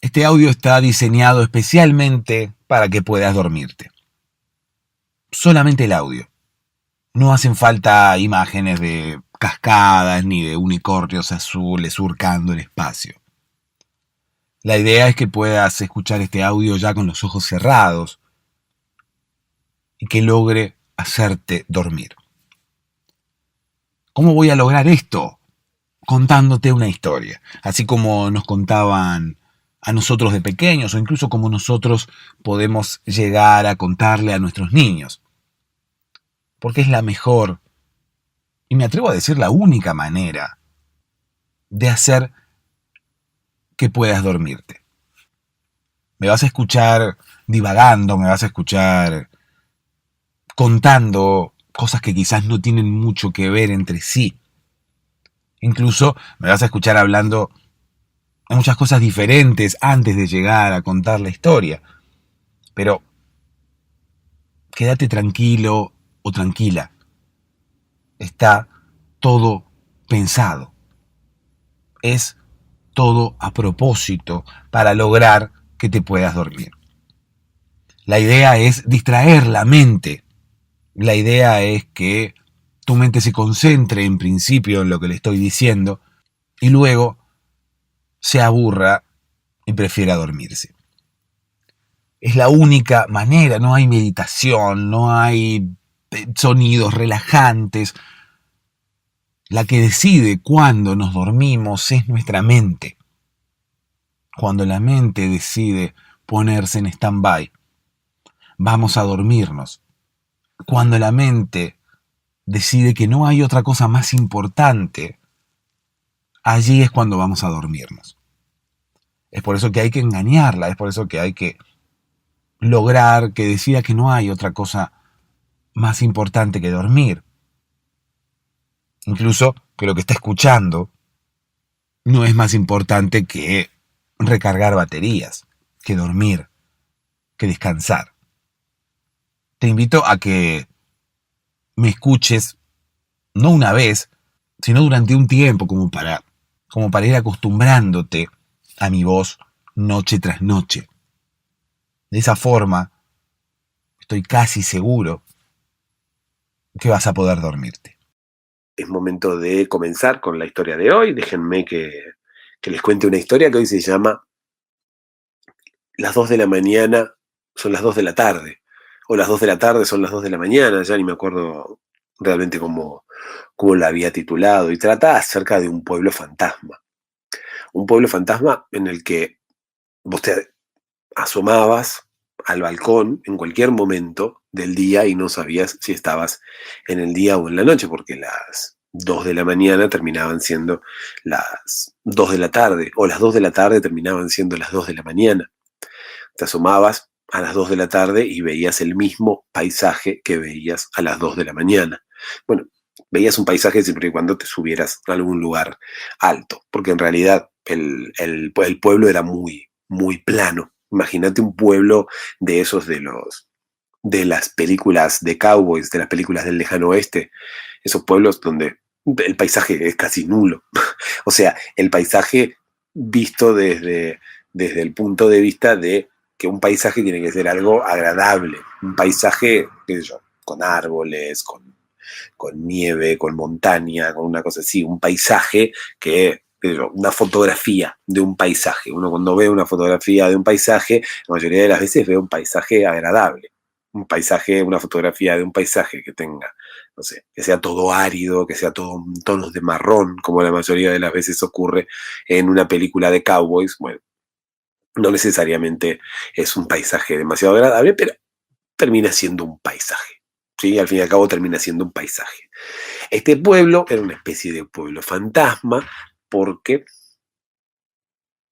Este audio está diseñado especialmente para que puedas dormirte. Solamente el audio. No hacen falta imágenes de cascadas ni de unicornios azules surcando el espacio. La idea es que puedas escuchar este audio ya con los ojos cerrados y que logre hacerte dormir. ¿Cómo voy a lograr esto? Contándote una historia, así como nos contaban a nosotros de pequeños o incluso como nosotros podemos llegar a contarle a nuestros niños. Porque es la mejor, y me atrevo a decir la única manera de hacer que puedas dormirte. Me vas a escuchar divagando, me vas a escuchar contando cosas que quizás no tienen mucho que ver entre sí. Incluso me vas a escuchar hablando de muchas cosas diferentes antes de llegar a contar la historia. Pero quédate tranquilo o tranquila. Está todo pensado. Es todo a propósito para lograr que te puedas dormir. La idea es distraer la mente. La idea es que tu mente se concentre en principio en lo que le estoy diciendo y luego se aburra y prefiera dormirse. Es la única manera, no hay meditación, no hay sonidos relajantes. La que decide cuándo nos dormimos es nuestra mente. Cuando la mente decide ponerse en stand-by, vamos a dormirnos. Cuando la mente decide que no hay otra cosa más importante, allí es cuando vamos a dormirnos. Es por eso que hay que engañarla, es por eso que hay que lograr que decida que no hay otra cosa más importante que dormir. Incluso que lo que está escuchando no es más importante que recargar baterías, que dormir, que descansar. Te invito a que me escuches no una vez, sino durante un tiempo como para ir acostumbrándote a mi voz noche tras noche. De esa forma, estoy casi seguro que vas a poder dormirte. Es momento de comenzar con la historia de hoy. Déjenme que les cuente una historia que hoy se llama Las 2 de la mañana son las 2 de la tarde, o las 2 de la tarde son las 2 de la mañana, ya ni me acuerdo realmente cómo la había titulado, y trata acerca de un pueblo fantasma. Un pueblo fantasma en el que vos te asomabas al balcón en cualquier momento del día y no sabías si estabas en el día o en la noche, porque las 2 de la mañana terminaban siendo las 2 de la tarde, o las 2 de la tarde terminaban siendo las 2 de la mañana. Te asomabas a las 2 de la tarde y veías el mismo paisaje que veías a las 2 de la mañana. Bueno, veías un paisaje siempre y cuando te subieras a algún lugar alto, porque en realidad el pueblo era muy, muy plano. Imagínate un pueblo de esos de las películas de cowboys, de las películas del lejano oeste, esos pueblos donde el paisaje es casi nulo. O sea, el paisaje visto desde el punto de vista de que un paisaje tiene que ser algo agradable, un paisaje, qué sé yo, con árboles, con nieve, con montaña, con una cosa así, un paisaje que, qué sé yo, una fotografía de un paisaje. Uno cuando ve una fotografía de un paisaje, la mayoría de las veces ve un paisaje agradable, un paisaje, una fotografía de un paisaje que tenga, no sé, que sea todo árido, que sea todo tonos de marrón, como la mayoría de las veces ocurre en una película de cowboys. Bueno, no necesariamente es un paisaje demasiado agradable, pero termina siendo un paisaje. ¿Sí? Al fin y al cabo termina siendo un paisaje. Este pueblo era una especie de pueblo fantasma porque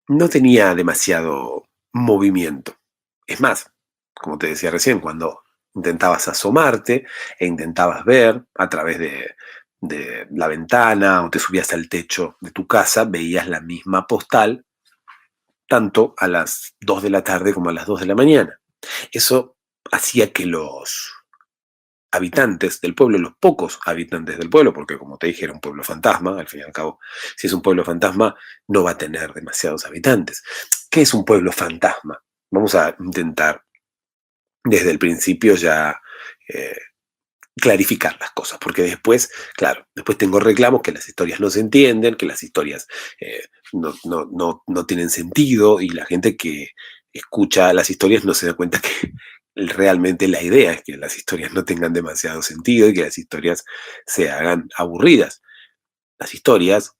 no tenía demasiado movimiento. Es más, como te decía recién, cuando intentabas asomarte e intentabas ver a través de la ventana o te subías al techo de tu casa, veías la misma postal tanto a las 2 de la tarde como a las 2 de la mañana. Eso hacía que habitantes del pueblo, los pocos habitantes del pueblo, porque como te dije era un pueblo fantasma, al fin y al cabo, si es un pueblo fantasma no va a tener demasiados habitantes. ¿Qué es un pueblo fantasma? Vamos a intentar desde el principio ya eh, clarificar las cosas, porque después, claro, después tengo reclamos que las historias no se entienden, que las historias no tienen sentido y la gente que escucha las historias no se da cuenta que realmente la idea es que las historias no tengan demasiado sentido y que las historias se hagan aburridas. Las historias,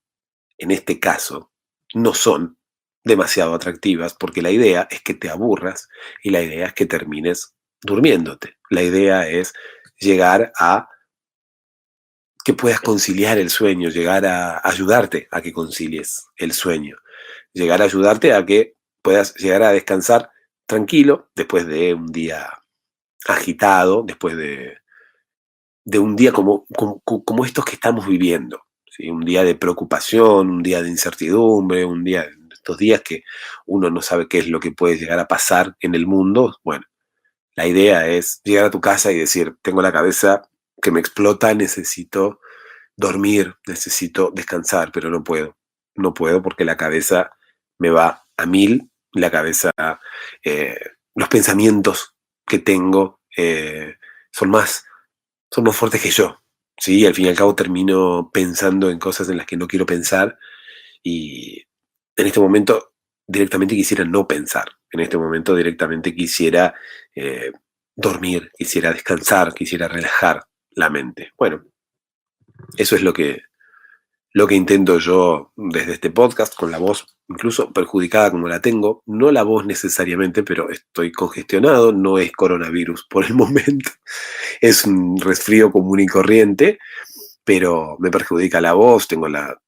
en este caso, no son demasiado atractivas porque la idea es que te aburras y la idea es que termines durmiéndote. La idea es llegar a que puedas conciliar el sueño, llegar a ayudarte a que concilies el sueño, llegar a ayudarte a que puedas llegar a descansar tranquilo después de un día agitado, después de un día como estos que estamos viviendo, ¿sí? Un día de preocupación, un día de incertidumbre, un día, estos días que uno no sabe qué es lo que puede llegar a pasar en el mundo. Bueno, la idea es llegar a tu casa y decir, tengo la cabeza que me explota, necesito dormir, necesito descansar, pero no puedo. No puedo porque la cabeza me va a mil, la cabeza, eh, los pensamientos que tengo son más fuertes que yo. Sí, al fin y al cabo termino pensando en cosas en las que no quiero pensar y en este momento directamente quisiera no pensar. En este momento directamente quisiera eh, dormir, quisiera descansar, quisiera relajar la mente. Bueno, eso es lo que intento yo desde este podcast, con la voz incluso perjudicada como la tengo. No la voz necesariamente, pero estoy congestionado, no es coronavirus por el momento. Es un resfrío común y corriente, pero me perjudica la voz, tengo la,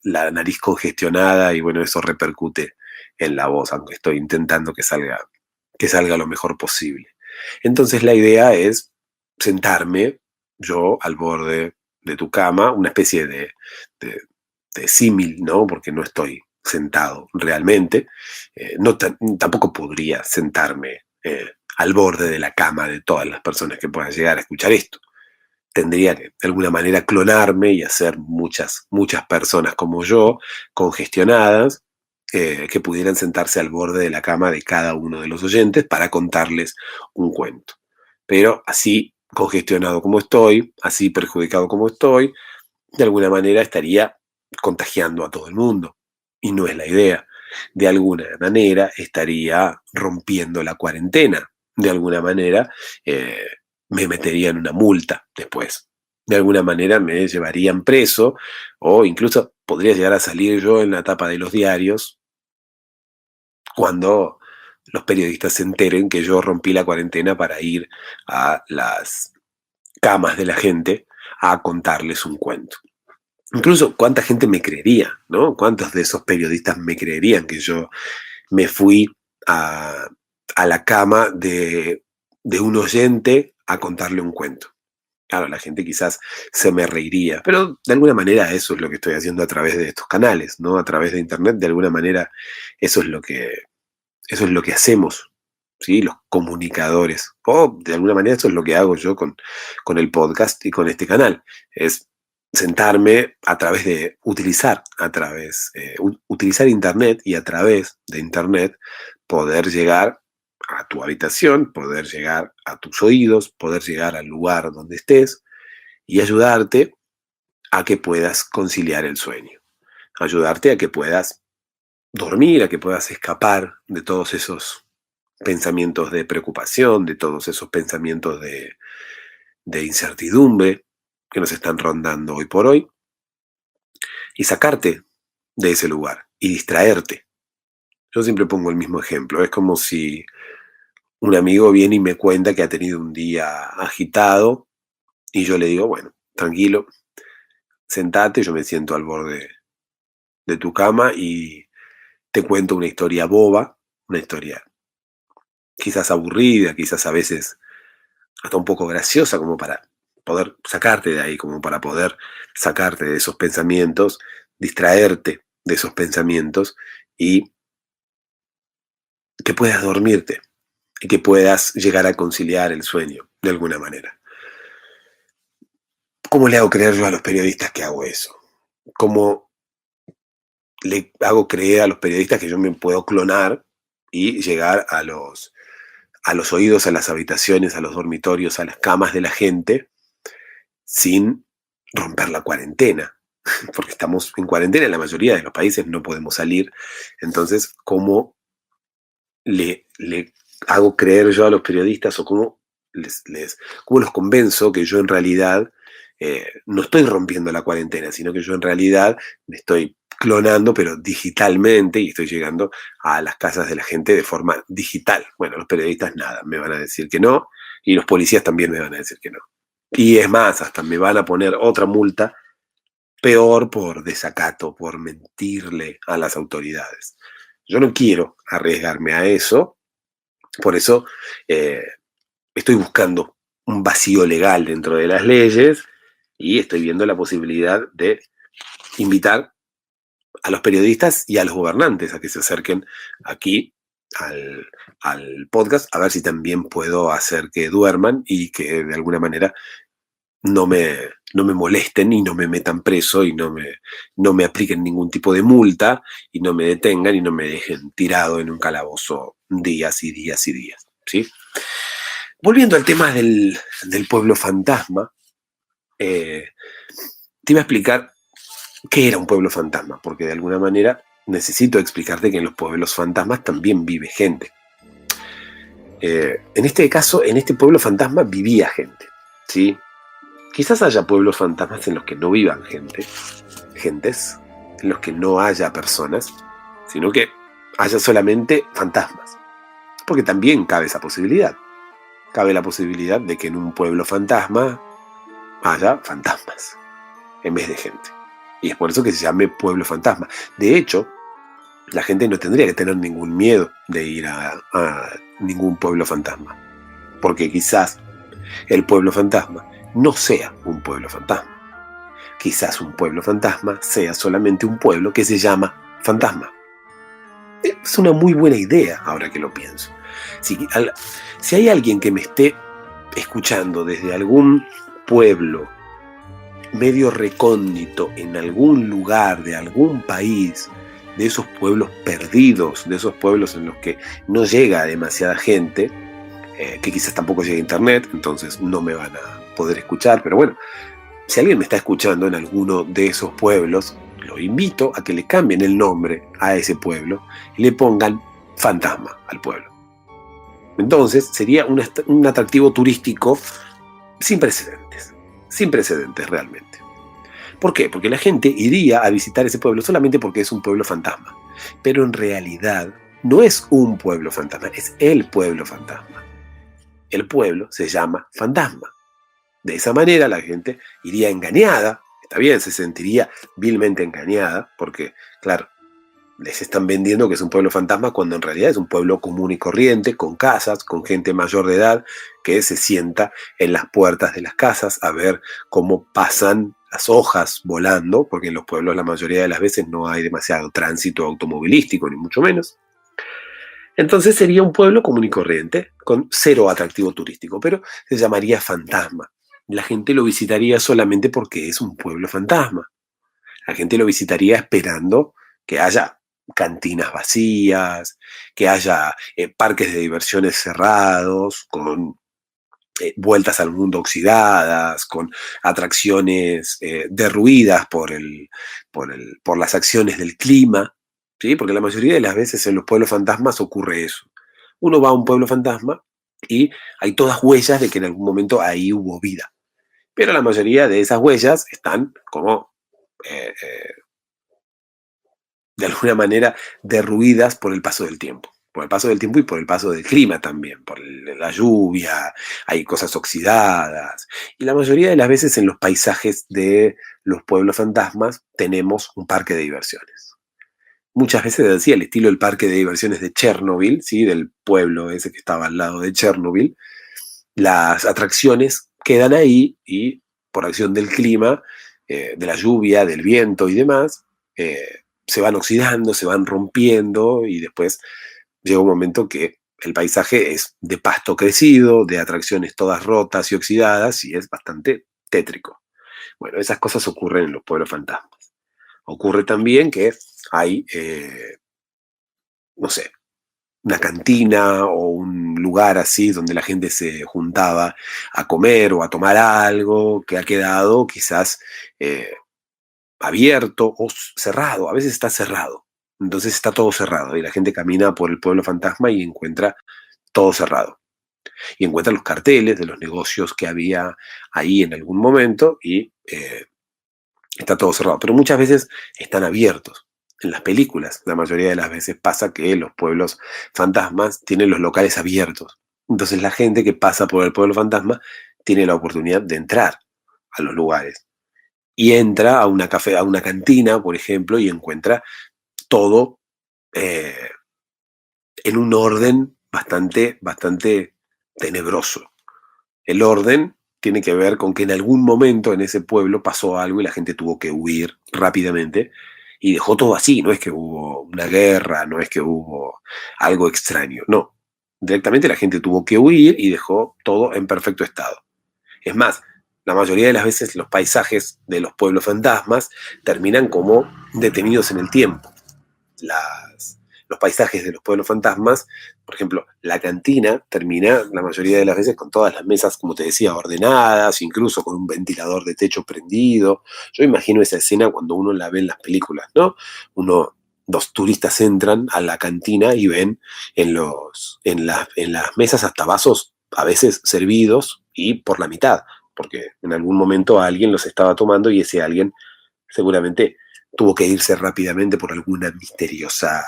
la nariz congestionada y bueno, eso repercute en la voz, aunque estoy intentando que salga lo mejor posible. Entonces la idea es sentarme yo al borde de tu cama, una especie de, de símil, ¿no? Porque no estoy sentado realmente, no tampoco podría sentarme al borde de la cama de todas las personas que puedan llegar a escuchar esto. Tendría que de alguna manera clonarme y hacer muchas personas como yo, congestionadas, que pudieran sentarse al borde de la cama de cada uno de los oyentes para contarles un cuento. Pero así congestionado como estoy, así perjudicado como estoy, de alguna manera estaría contagiando a todo el mundo. Y no es la idea. De alguna manera estaría rompiendo la cuarentena. De alguna manera me meterían una multa después. De alguna manera me llevarían preso o incluso podría llegar a salir yo en la tapa de los diarios cuando los periodistas se enteren que yo rompí la cuarentena para ir a las camas de la gente a contarles un cuento. Incluso cuánta gente me creería, ¿no? ¿Cuántos de esos periodistas me creerían que yo me fui a, a la cama de un oyente a contarle un cuento? Claro, la gente quizás se me reiría, pero de alguna manera eso es lo que estoy haciendo a través de estos canales, ¿no? A través de internet, de alguna manera eso es eso es lo que hacemos, ¿sí? Los comunicadores. O de alguna manera eso es lo que hago yo con el podcast y con este canal. Es sentarme a través de utilizar, utilizar internet y a través de internet poder llegar a tu habitación, poder llegar a tus oídos, poder llegar al lugar donde estés y ayudarte a que puedas conciliar el sueño, ayudarte a que puedas dormir, a que puedas escapar de todos esos pensamientos de preocupación, de todos esos pensamientos de incertidumbre que nos están rondando hoy por hoy, y sacarte de ese lugar y distraerte. Yo siempre pongo el mismo ejemplo, es como si un amigo viene y me cuenta que ha tenido un día agitado y yo le digo, bueno, tranquilo, sentate, yo me siento al borde de tu cama y te cuento una historia boba, una historia quizás aburrida, quizás a veces hasta un poco graciosa como para poder sacarte de ahí, como para poder sacarte de esos pensamientos, distraerte de esos pensamientos y que puedas dormirte. y que puedas llegar a conciliar el sueño de alguna manera. ¿Cómo le hago creer yo a los periodistas que hago eso? ¿Cómo le hago creer a los periodistas que yo me puedo clonar y llegar a los oídos, a las habitaciones, a los dormitorios, a las camas de la gente sin romper la cuarentena? Porque estamos en cuarentena, en la mayoría de los países no podemos salir. Entonces, ¿cómo le hago creer yo a los periodistas o cómo los convenzo que yo en realidad no estoy rompiendo la cuarentena, sino que yo en realidad me estoy clonando, pero digitalmente, y estoy llegando a las casas de la gente de forma digital? Bueno, los periodistas nada, me van a decir que no, y los policías también me van a decir que no. Y es más, hasta me van a poner otra multa peor por desacato, por mentirle a las autoridades. Yo no quiero arriesgarme a eso, por eso estoy buscando un vacío legal dentro de las leyes y estoy viendo la posibilidad de invitar a los periodistas y a los gobernantes a que se acerquen aquí al podcast, a ver si también puedo hacer que duerman y que de alguna manera no me molesten y no me metan preso y no me apliquen ningún tipo de multa y no me detengan y no me dejen tirado en un calabozo días y días y días, ¿sí? Volviendo al tema del pueblo fantasma, te iba a explicar qué era un pueblo fantasma, porque de alguna manera necesito explicarte que en los pueblos fantasmas también vive gente. En este caso, en este pueblo fantasma vivía gente, ¿sí? Quizás haya pueblos fantasmas en los que no vivan gentes, en los que no haya personas, sino que haya solamente fantasmas. Porque también cabe esa posibilidad. Cabe la posibilidad de que en un pueblo fantasma haya fantasmas en vez de gente. Y es por eso que se llame pueblo fantasma. De hecho, la gente no tendría que tener ningún miedo de ir a ningún pueblo fantasma. Porque quizás el pueblo fantasma no sea un pueblo fantasma. Quizás un pueblo fantasma sea solamente un pueblo que se llama fantasma. Es una muy buena idea ahora que lo pienso. Si hay alguien que me esté escuchando desde algún pueblo medio recóndito, en algún lugar de algún país, de esos pueblos perdidos, de esos pueblos en los que no llega demasiada gente, que quizás tampoco llegue internet, entonces no me van a poder escuchar, pero bueno, si alguien me está escuchando en alguno de esos pueblos, lo invito a que le cambien el nombre a ese pueblo y le pongan fantasma al pueblo. Entonces sería un atractivo turístico sin precedentes realmente. ¿Por qué? Porque la gente iría a visitar ese pueblo solamente porque es un pueblo fantasma, pero en realidad no es un pueblo fantasma, es el pueblo fantasma. El pueblo se llama fantasma. De esa manera la gente iría engañada, está bien, se sentiría vilmente engañada, porque, claro, les están vendiendo que es un pueblo fantasma cuando en realidad es un pueblo común y corriente, con casas, con gente mayor de edad, que se sienta en las puertas de las casas a ver cómo pasan las hojas volando, porque en los pueblos la mayoría de las veces no hay demasiado tránsito automovilístico, ni mucho menos. Entonces sería un pueblo común y corriente, con cero atractivo turístico, pero se llamaría fantasma. La gente lo visitaría solamente porque es un pueblo fantasma. La gente lo visitaría esperando que haya cantinas vacías, que haya parques de diversiones cerrados, con vueltas al mundo oxidadas, con atracciones derruidas por las acciones del clima, ¿sí? Porque la mayoría de las veces en los pueblos fantasmas ocurre eso. Uno va a un pueblo fantasma y hay todas huellas de que en algún momento ahí hubo vida. Pero la mayoría de esas huellas están como de alguna manera derruidas por el paso del tiempo. Por el paso del tiempo y por el paso del clima también, por la lluvia, hay cosas oxidadas. Y la mayoría de las veces en los paisajes de los pueblos fantasmas tenemos un parque de diversiones. Muchas veces decía el estilo del parque de diversiones de Chernobyl, ¿sí? Del pueblo ese que estaba al lado de Chernobyl. Las atracciones quedan ahí y por acción del clima, de la lluvia, del viento y demás, se van oxidando, se van rompiendo y después llega un momento que el paisaje es de pasto crecido, de atracciones todas rotas y oxidadas, y es bastante tétrico. Bueno, esas cosas ocurren en los pueblos fantasmas. Ocurre también que hay, no sé, una cantina o un lugar así donde la gente se juntaba a comer o a tomar algo que ha quedado quizás eh, abierto o cerrado. A veces está cerrado. Entonces está todo cerrado y la gente camina por el pueblo fantasma y encuentra todo cerrado. Y encuentra los carteles de los negocios que había ahí en algún momento y está todo cerrado. Pero muchas veces están abiertos. En las películas, la mayoría de las veces pasa que los pueblos fantasmas tienen los locales abiertos. Entonces la gente que pasa por el pueblo fantasma tiene la oportunidad de entrar a los lugares. Y entra a una café, a una cantina, por ejemplo, y encuentra todo eh, en un orden bastante tenebroso. El orden tiene que ver con que en algún momento en ese pueblo pasó algo y la gente tuvo que huir rápidamente y dejó todo así. No es que hubo una guerra, no es que hubo algo extraño, no. Directamente la gente tuvo que huir y dejó todo en perfecto estado. Es más, la mayoría de las veces los paisajes de los pueblos fantasmas terminan como detenidos en el tiempo. Los paisajes de los pueblos fantasmas, por ejemplo, la cantina termina la mayoría de las veces con todas las mesas, como te decía, ordenadas, incluso con un ventilador de techo prendido. Yo imagino esa escena cuando uno la ve en las películas, ¿no? Los turistas entran a la cantina y ven en las mesas hasta vasos a veces servidos y por la mitad, porque en algún momento alguien los estaba tomando y ese alguien seguramente tuvo que irse rápidamente por alguna misteriosa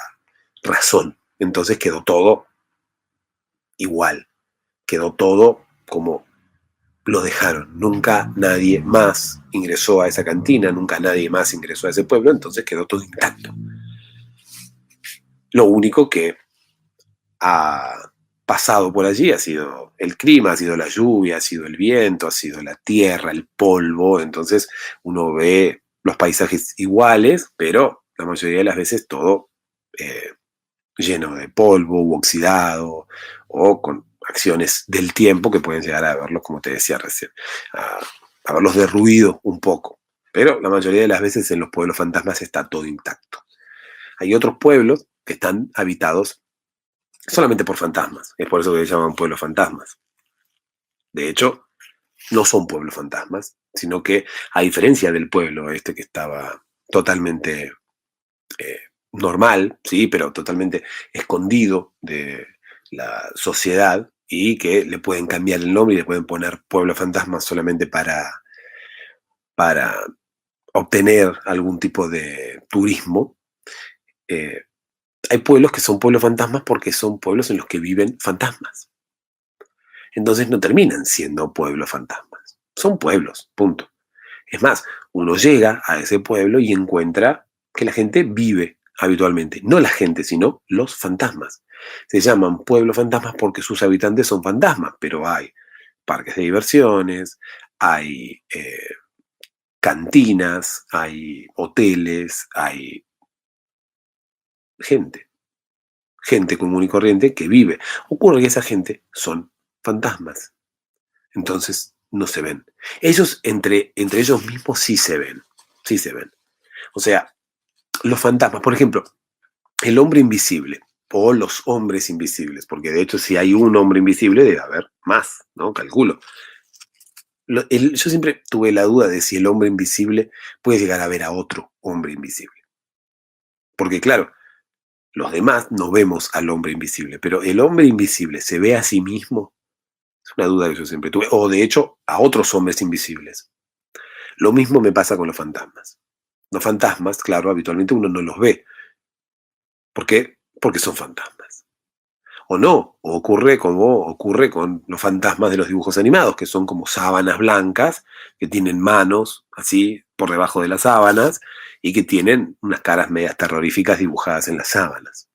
razón. Entonces quedó todo igual, quedó todo como lo dejaron. Nunca nadie más ingresó a esa cantina, nunca nadie más ingresó a ese pueblo, entonces quedó todo intacto. Lo único que ha pasado por allí ha sido el clima, ha sido la lluvia, ha sido el viento, ha sido la tierra, el polvo, entonces uno ve los paisajes iguales, pero la mayoría de las veces todo lleno de polvo u oxidado o con acciones del tiempo que pueden llegar a verlos, como te decía recién, a verlos derruido un poco. Pero la mayoría de las veces en los pueblos fantasmas está todo intacto. Hay otros pueblos que están habitados solamente por fantasmas. Es por eso que se llaman pueblos fantasmas. De hecho, no son pueblos fantasmas, sino que a diferencia del pueblo este que estaba totalmente eh, normal, sí, pero totalmente escondido de la sociedad y que le pueden cambiar el nombre y le pueden poner pueblo fantasma solamente para obtener algún tipo de turismo. Eh, Hay pueblos que son pueblos fantasmas porque son pueblos en los que viven fantasmas. Entonces no terminan siendo pueblos fantasmas. Son pueblos, punto. Es más, uno llega a ese pueblo y encuentra que la gente vive habitualmente. No la gente, sino los fantasmas. Se llaman pueblos fantasmas porque sus habitantes son fantasmas, pero hay parques de diversiones, hay cantinas, hay hoteles, hay gente. Gente común y corriente que vive. Ocurre que esa gente son fantasmas. Entonces no se ven. Ellos entre ellos mismos sí se ven. Sí se ven. O sea, los fantasmas, por ejemplo, el hombre invisible o los hombres invisibles, porque de hecho si hay un hombre invisible debe haber más, ¿no? Calculo. Yo siempre tuve la duda de si el hombre invisible puede llegar a ver a otro hombre invisible. Porque claro, los demás no vemos al hombre invisible, pero el hombre invisible se ve a sí mismo. Es una duda que yo siempre tuve. O de hecho, a otros hombres invisibles. Lo mismo me pasa con los fantasmas. Los fantasmas, claro, habitualmente uno no los ve. ¿Por qué? Porque son fantasmas. O no, o ocurre como ocurre con los fantasmas de los dibujos animados, que son como sábanas blancas, que tienen manos así por debajo de las sábanas y que tienen unas caras medias terroríficas dibujadas en las sábanas.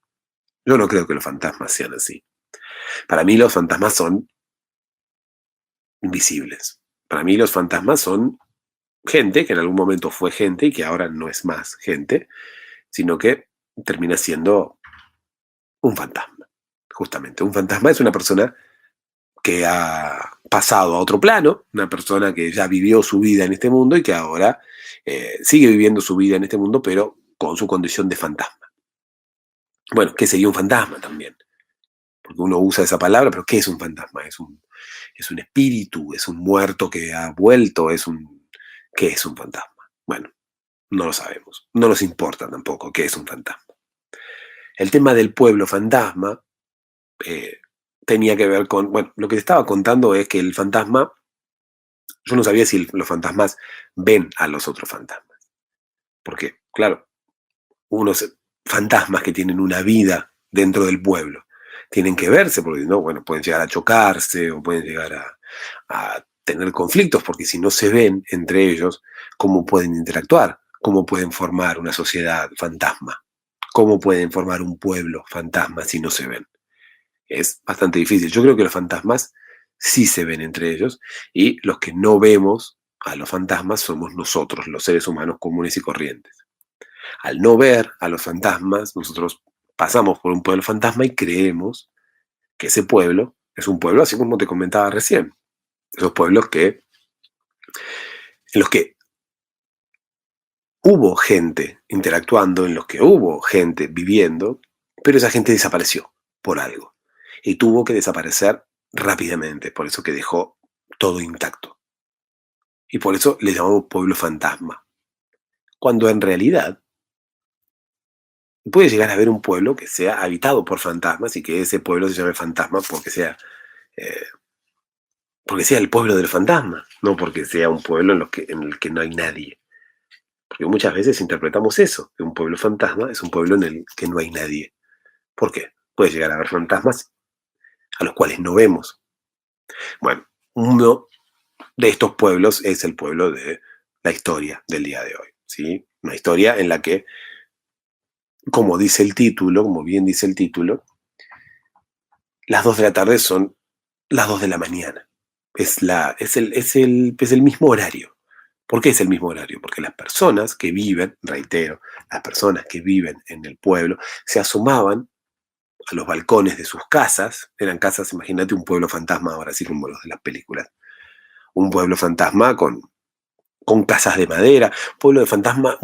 Yo no creo que los fantasmas sean así. Para mí los fantasmas son invisibles. Para mí los fantasmas son gente que en algún momento fue gente y que ahora no es más gente, sino que termina siendo un fantasma. justamente. Un fantasma es una persona que ha pasado a otro plano, una persona que ya vivió su vida en este mundo y que ahora sigue viviendo su vida en este mundo, pero con su condición de fantasma. Bueno, ¿qué sería un fantasma también? Porque uno usa esa palabra, pero ¿qué es un fantasma? Es un espíritu, es un muerto que ha vuelto, ¿qué es un fantasma? Bueno, no lo sabemos, no nos importa tampoco qué es un fantasma. El tema del pueblo fantasma eh, tenía que ver con, bueno, lo que te estaba contando es que el fantasma, yo no sabía si los fantasmas ven a los otros fantasmas, porque, claro, unos fantasmas que tienen una vida dentro del pueblo tienen que verse, porque no, bueno, pueden llegar a chocarse o pueden llegar a tener conflictos, porque si no se ven entre ellos, ¿cómo pueden interactuar? ¿Cómo pueden formar una sociedad fantasma? ¿Cómo pueden formar un pueblo fantasma si no se ven? Es bastante difícil. Yo creo que los fantasmas sí se ven entre ellos y los que no vemos a los fantasmas somos nosotros, los seres humanos comunes y corrientes. Al no ver a los fantasmas, nosotros pasamos por un pueblo fantasma y creemos que ese pueblo es un pueblo así como te comentaba recién. Esos pueblos en los que hubo gente interactuando, en los que hubo gente viviendo, pero esa gente desapareció por algo. Y tuvo que desaparecer rápidamente, por eso que dejó todo intacto. Y por eso le llamamos pueblo fantasma. Cuando en realidad puede llegar a haber un pueblo que sea habitado por fantasmas y que ese pueblo se llame fantasma eh, porque sea el pueblo del fantasma, no porque sea un pueblo en el que no hay nadie. Porque muchas veces interpretamos eso, que un pueblo fantasma es un pueblo en el que no hay nadie. ¿Por qué? Puede llegar a haber fantasmas a los cuales no vemos. Bueno, uno de estos pueblos es el pueblo de la historia del día de hoy, ¿sí? Una historia en la que, como dice el título, como bien dice el título, las 2 de la tarde son las 2 de la mañana. Es el mismo horario. ¿Por qué es el mismo horario? Porque las personas que viven, reitero, las personas que viven en el pueblo se asomaban a los balcones de sus casas. Eran casas, imagínate un pueblo fantasma ahora, así como los de las películas. Un pueblo fantasma con casas de madera, un pueblo fantasma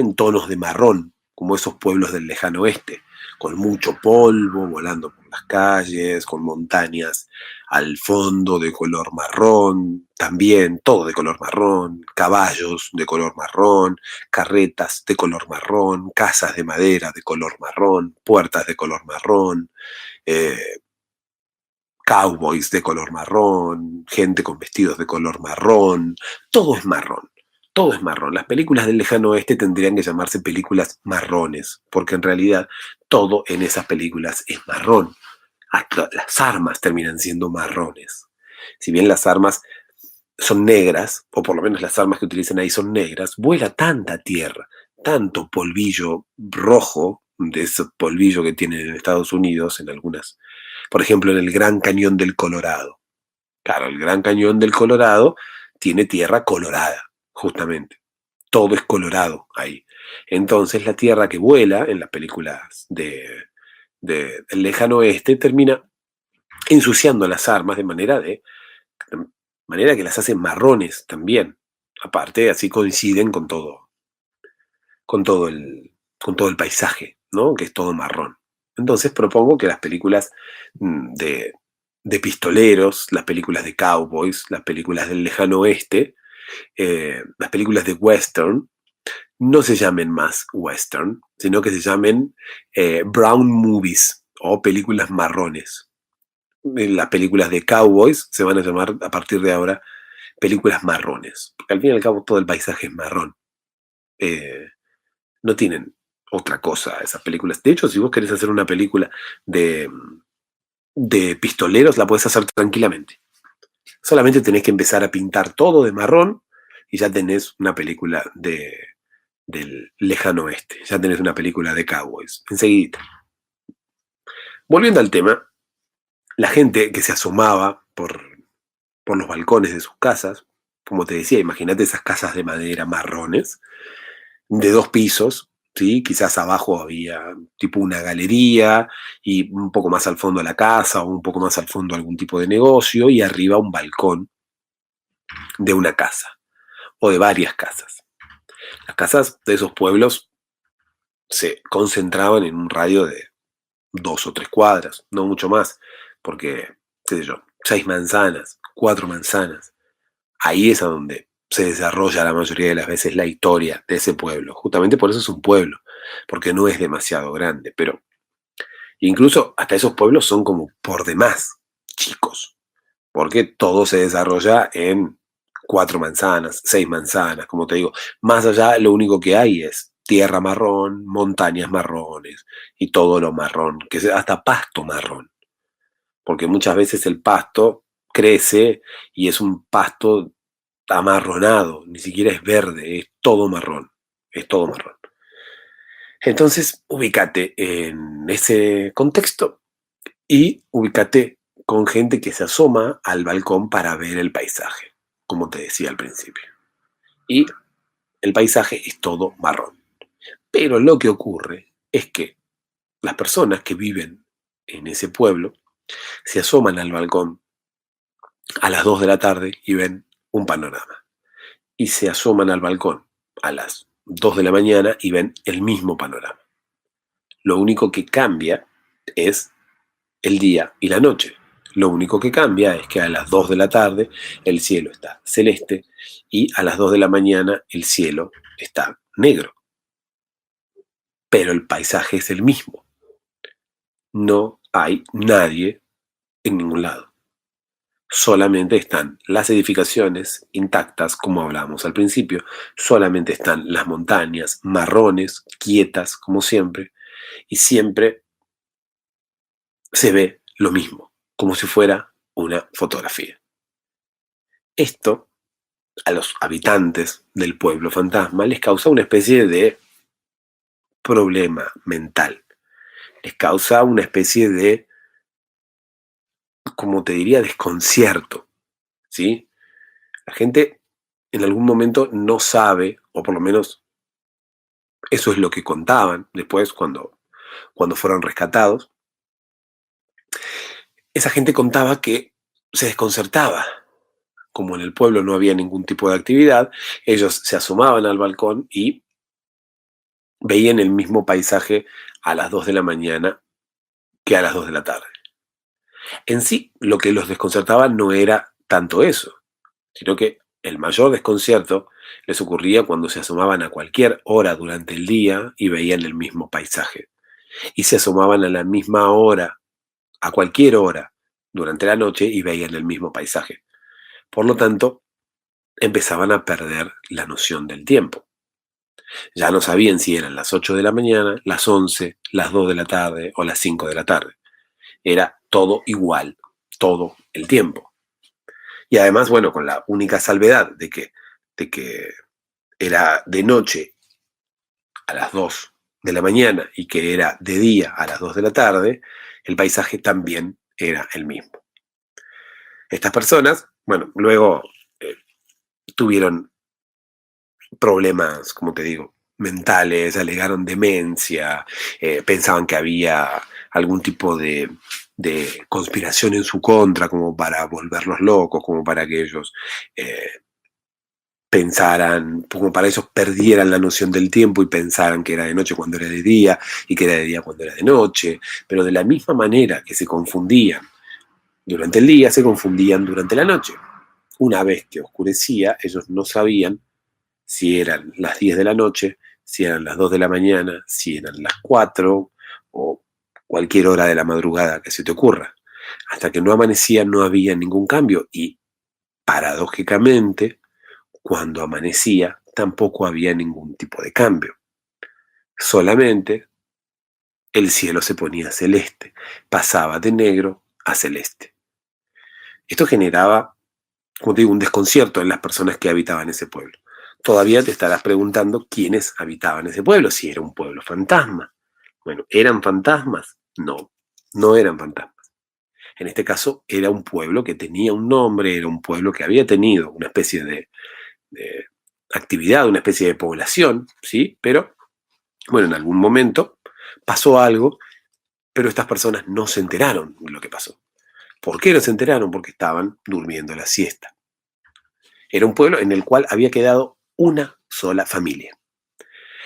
en tonos de marrón, como esos pueblos del lejano oeste, con mucho polvo volando por las calles, con montañas al fondo de color marrón, también todo de color marrón, caballos de color marrón, carretas de color marrón, casas de madera de color marrón, puertas de color marrón, eh, cowboys de color marrón, gente con vestidos de color marrón, todo es marrón. Todo es marrón. Las películas del lejano oeste tendrían que llamarse películas marrones, porque en realidad todo en esas películas es marrón. Hasta las armas terminan siendo marrones. Si bien las armas son negras, o por lo menos las armas que utilizan ahí son negras, vuela tanta tierra, tanto polvillo rojo, de ese polvillo que tienen en Estados Unidos, en algunas, por ejemplo, en el Gran Cañón del Colorado. Claro, el Gran Cañón del Colorado tiene tierra colorada, justamente. Todo es colorado ahí. Entonces la tierra que vuela en las películas del lejano oeste termina ensuciando las armas de manera que las hacen marrones también. Aparte, así coinciden con todo con todo el paisaje, ¿no? Que es todo marrón. Entonces propongo que las películas de pistoleros, las películas de cowboys, las películas del lejano oeste, las películas de western, no se llamen más western, sino que se llamen brown movies o películas marrones. Las películas de cowboys se van a llamar a partir de ahora películas marrones, porque al fin y al cabo todo el paisaje es marrón. Eh, no tienen otra cosa esas películas. De hecho, si vos querés hacer una película de, de pistoleros, la podés hacer tranquilamente. Solamente tenés que empezar a pintar todo de marrón y ya tenés una película del lejano oeste. Ya tenés una película de cowboys. Enseguida. Volviendo al tema, la gente que se asomaba por los balcones de sus casas, como te decía, imagínate esas casas de madera marrones, de 2 pisos, ¿sí? Quizás abajo había tipo una galería y un poco más al fondo la casa o un poco más al fondo algún tipo de negocio y arriba un balcón de una casa o de varias casas. Las casas de esos pueblos se concentraban en un radio de 2 o 3 cuadras, no mucho más, porque, qué sé yo, 6 manzanas, 4 manzanas. Ahí es a donde se desarrolla la mayoría de las veces la historia de ese pueblo. Justamente por eso es un pueblo, porque no es demasiado grande, pero incluso hasta esos pueblos son como por demás chicos, porque todo se desarrolla en 4 manzanas, 6 manzanas, como te digo. Más allá, lo único que hay es tierra marrón, montañas marrones y todo lo marrón, que es hasta pasto marrón, porque muchas veces el pasto crece y es un pasto amarronado, ni siquiera es verde, es todo marrón, es todo marrón. Entonces, ubícate en ese contexto y ubícate con gente que se asoma al balcón para ver el paisaje, como te decía al principio. Y el paisaje es todo marrón. Pero lo que ocurre es que las personas que viven en ese pueblo se asoman al balcón a las 2 de la tarde y ven un panorama. Y se asoman al balcón a las 2 de la mañana y ven el mismo panorama. Lo único que cambia es el día y la noche. Lo único que cambia es que a las 2 de la tarde el cielo está celeste y a las 2 de la mañana el cielo está negro. Pero el paisaje es el mismo. No hay nadie en ningún lado. Solamente están las edificaciones intactas, como hablábamos al principio. Solamente están las montañas marrones, quietas, como siempre. Y siempre se ve lo mismo, como si fuera una fotografía. Esto a los habitantes del pueblo fantasma les causa una especie de problema mental. Les causa una especie de, como te diría, desconcierto, ¿sí? La gente en algún momento no sabe, o por lo menos eso es lo que contaban después cuando fueron rescatados. Esa gente contaba que se desconcertaba. Como en el pueblo no había ningún tipo de actividad, ellos se asomaban al balcón y veían el mismo paisaje a las 2 de la mañana que a las 2 de la tarde. En sí, lo que los desconcertaba no era tanto eso, sino que el mayor desconcierto les ocurría cuando se asomaban a cualquier hora durante el día y veían el mismo paisaje. Y se asomaban a la misma hora, a cualquier hora, durante la noche y veían el mismo paisaje. Por lo tanto, empezaban a perder la noción del tiempo. Ya no sabían si eran las 8 de la mañana, las 11, las 2 de la tarde o las 5 de la tarde. Era todo igual, todo el tiempo. Y además, bueno, con la única salvedad de que era de noche a las 2 de la mañana y que era de día a las 2 de la tarde, el paisaje también era el mismo. Estas personas, bueno, luego eh, tuvieron problemas, como te digo, mentales, alegaron demencia, pensaban que había algún tipo de conspiración en su contra, como para volverlos locos, como para que ellos pensaran, como para ellos perdieran la noción del tiempo y pensaran que era de noche cuando era de día y que era de día cuando era de noche, pero de la misma manera que se confundían durante el día, se confundían durante la noche. Una vez que oscurecía, ellos no sabían si eran las 10 de la noche, si eran las 2 de la mañana, si eran las 4 o cualquier hora de la madrugada que se te ocurra. Hasta que no amanecía no había ningún cambio y, paradójicamente, cuando amanecía tampoco había ningún tipo de cambio. Solamente el cielo se ponía celeste, pasaba de negro a celeste. Esto generaba, como te digo, un desconcierto en las personas que habitaban ese pueblo. Todavía te estarás preguntando quiénes habitaban ese pueblo, si era un pueblo fantasma. Bueno, ¿eran fantasmas? No, no eran fantasmas. En este caso era un pueblo que tenía un nombre, era un pueblo que había tenido una especie de actividad, una especie de población, ¿sí? Pero Bueno, en algún momento pasó algo, pero estas personas no se enteraron de lo que pasó. ¿Por qué no se enteraron? Porque estaban durmiendo la siesta. Era un pueblo en el cual había quedado una sola familia.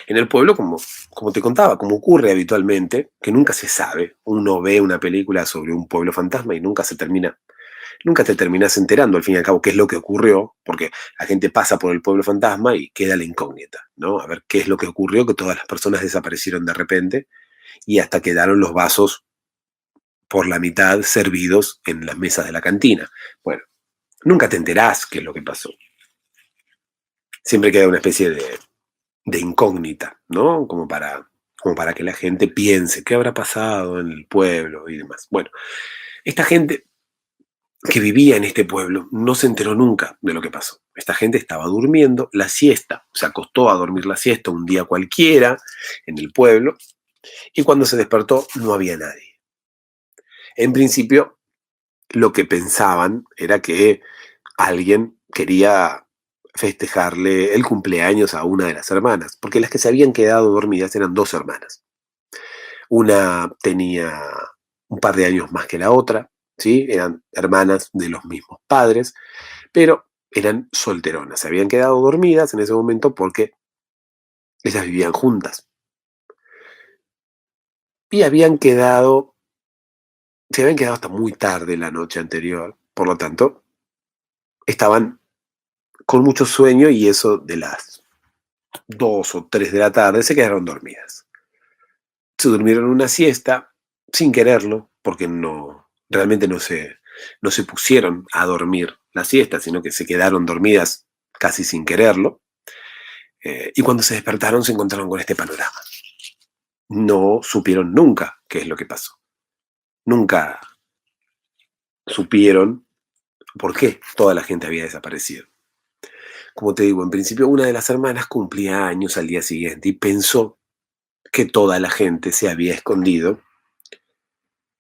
En el pueblo, como te contaba, como ocurre habitualmente, que nunca se sabe, uno ve una película sobre un pueblo fantasma y nunca te terminas enterando al fin y al cabo qué es lo que ocurrió, porque la gente pasa por el pueblo fantasma y queda la incógnita, ¿no? A ver qué es lo que ocurrió, que todas las personas desaparecieron de repente y hasta quedaron los vasos por la mitad servidos en las mesas de la cantina. Bueno, nunca te enterás qué es lo que pasó. Siempre queda una especie de incógnita, ¿no? Como para que la gente piense qué habrá pasado en el pueblo y demás. Bueno, esta gente que vivía en este pueblo no se enteró nunca de lo que pasó. Esta gente estaba durmiendo la siesta, se acostó a dormir la siesta un día cualquiera en el pueblo y cuando se despertó no había nadie. En principio, lo que pensaban era que alguien quería festejarle el cumpleaños a una de las hermanas, porque las que se habían quedado dormidas eran dos hermanas. Una tenía un par de años más que la otra, ¿sí? Eran hermanas de los mismos padres, pero eran solteronas. Se habían quedado dormidas en ese momento porque ellas vivían juntas. Y se habían quedado hasta muy tarde la noche anterior. Por lo tanto, estaban con mucho sueño y eso de las 2 o 3 de la tarde se quedaron dormidas. Se durmieron una siesta sin quererlo, porque realmente no se pusieron a dormir la siesta, sino que se quedaron dormidas casi sin quererlo. Y cuando se despertaron se encontraron con este panorama. No supieron nunca qué es lo que pasó. Nunca supieron por qué toda la gente había desaparecido. Como te digo, en principio una de las hermanas cumplía años al día siguiente y pensó que toda la gente se había escondido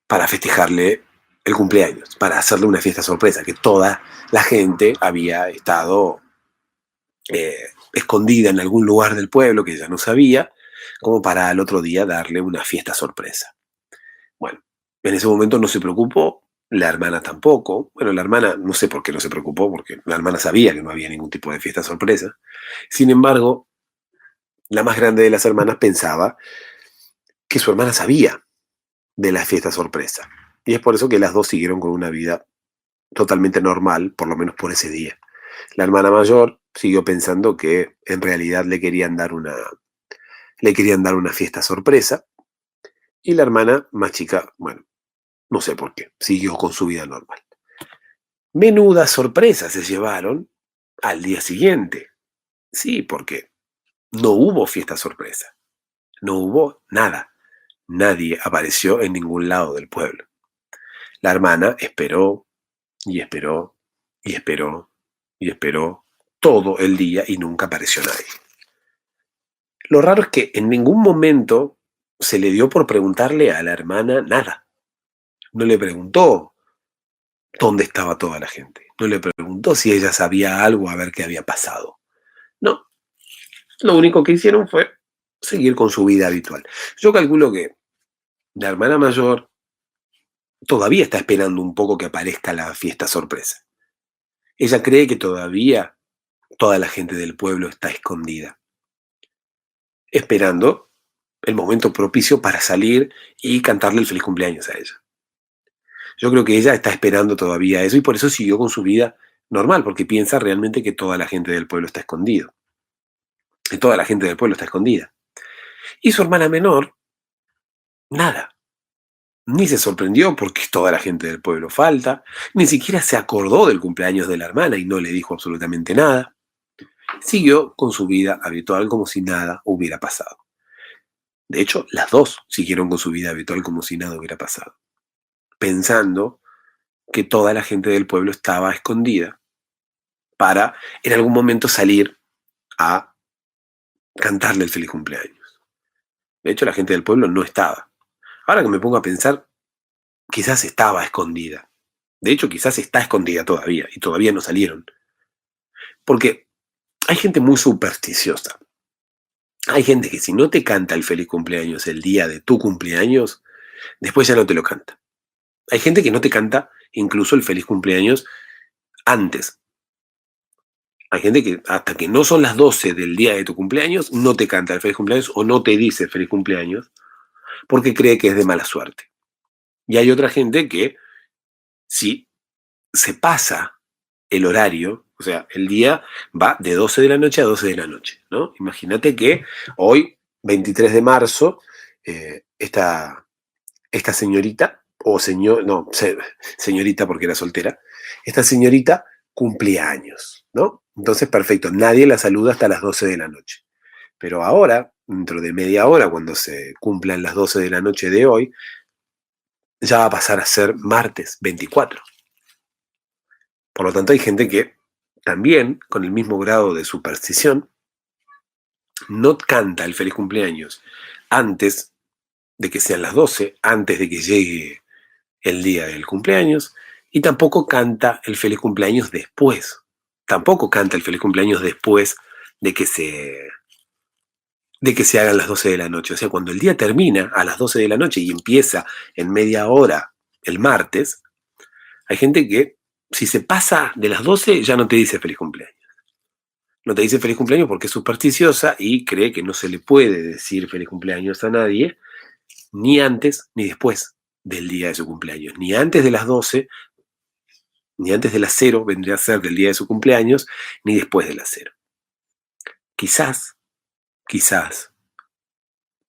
para festejarle el cumpleaños, para hacerle una fiesta sorpresa, que toda la gente había estado escondida en algún lugar del pueblo que ella no sabía, como para al otro día darle una fiesta sorpresa. Bueno, en ese momento no se preocupó, la hermana tampoco. Bueno, la hermana no sé por qué no se preocupó, porque la hermana sabía que no había ningún tipo de fiesta sorpresa. Sin embargo, la más grande de las hermanas pensaba que su hermana sabía de la fiesta sorpresa. Y es por eso que las dos siguieron con una vida totalmente normal, por lo menos por ese día. La hermana mayor siguió pensando que en realidad le querían dar una fiesta sorpresa. Y la hermana más chica, bueno, no sé por qué, siguió con su vida normal. Menuda sorpresa se llevaron al día siguiente. Sí, porque no hubo fiesta sorpresa. No hubo nada. Nadie apareció en ningún lado del pueblo. La hermana esperó y esperó y esperó y esperó todo el día y nunca apareció nadie. Lo raro es que en ningún momento se le dio por preguntarle a la hermana nada. No le preguntó dónde estaba toda la gente. No le preguntó si ella sabía algo, a ver qué había pasado. No, lo único que hicieron fue seguir con su vida habitual. Yo calculo que la hermana mayor todavía está esperando un poco que aparezca la fiesta sorpresa. Ella cree que todavía toda la gente del pueblo está escondida, esperando el momento propicio para salir y cantarle el feliz cumpleaños a ella. Yo creo que ella está esperando todavía eso y por eso siguió con su vida normal, porque piensa realmente que toda la gente del pueblo está escondido. Que toda la gente del pueblo está escondida. Y su hermana menor, nada. Ni se sorprendió porque toda la gente del pueblo falta, ni siquiera se acordó del cumpleaños de la hermana y no le dijo absolutamente nada. Siguió con su vida habitual como si nada hubiera pasado. De hecho, las dos siguieron con su vida habitual como si nada hubiera pasado, pensando que toda la gente del pueblo estaba escondida para en algún momento salir a cantarle el feliz cumpleaños. De hecho, la gente del pueblo no estaba. Ahora que me pongo a pensar, quizás estaba escondida. De hecho, quizás está escondida todavía y todavía no salieron. Porque hay gente muy supersticiosa. Hay gente que si no te canta el feliz cumpleaños el día de tu cumpleaños, después ya no te lo canta. Hay gente que no te canta incluso el feliz cumpleaños antes. Hay gente que hasta que no son las 12 del día de tu cumpleaños, no te canta el feliz cumpleaños o no te dice feliz cumpleaños porque cree que es de mala suerte. Y hay otra gente que si se pasa el horario, o sea, el día va de 12 de la noche a 12 de la noche, ¿no? Imagínate que hoy, 23 de marzo, esta señorita, o señor, no, señorita porque era soltera, esta señorita cumplía años, ¿no? Entonces, perfecto, nadie la saluda hasta las 12 de la noche. Pero ahora, dentro de media hora, cuando se cumplan las 12 de la noche de hoy, ya va a pasar a ser martes 24. Por lo tanto, hay gente que también, con el mismo grado de superstición, no canta el feliz cumpleaños antes de que sean las 12, antes de que llegue el día del cumpleaños, y tampoco canta el feliz cumpleaños después. Tampoco canta el feliz cumpleaños después de que se hagan las 12 de la noche. O sea, cuando el día termina a las 12 de la noche y empieza en media hora el martes, hay gente que si se pasa de las 12 ya no te dice feliz cumpleaños. No te dice feliz cumpleaños porque es supersticiosa y cree que no se le puede decir feliz cumpleaños a nadie, ni antes ni después del día de su cumpleaños. Ni antes de las 12, ni antes de las 0 vendría a ser del día de su cumpleaños, ni después de las 0. Quizás, quizás,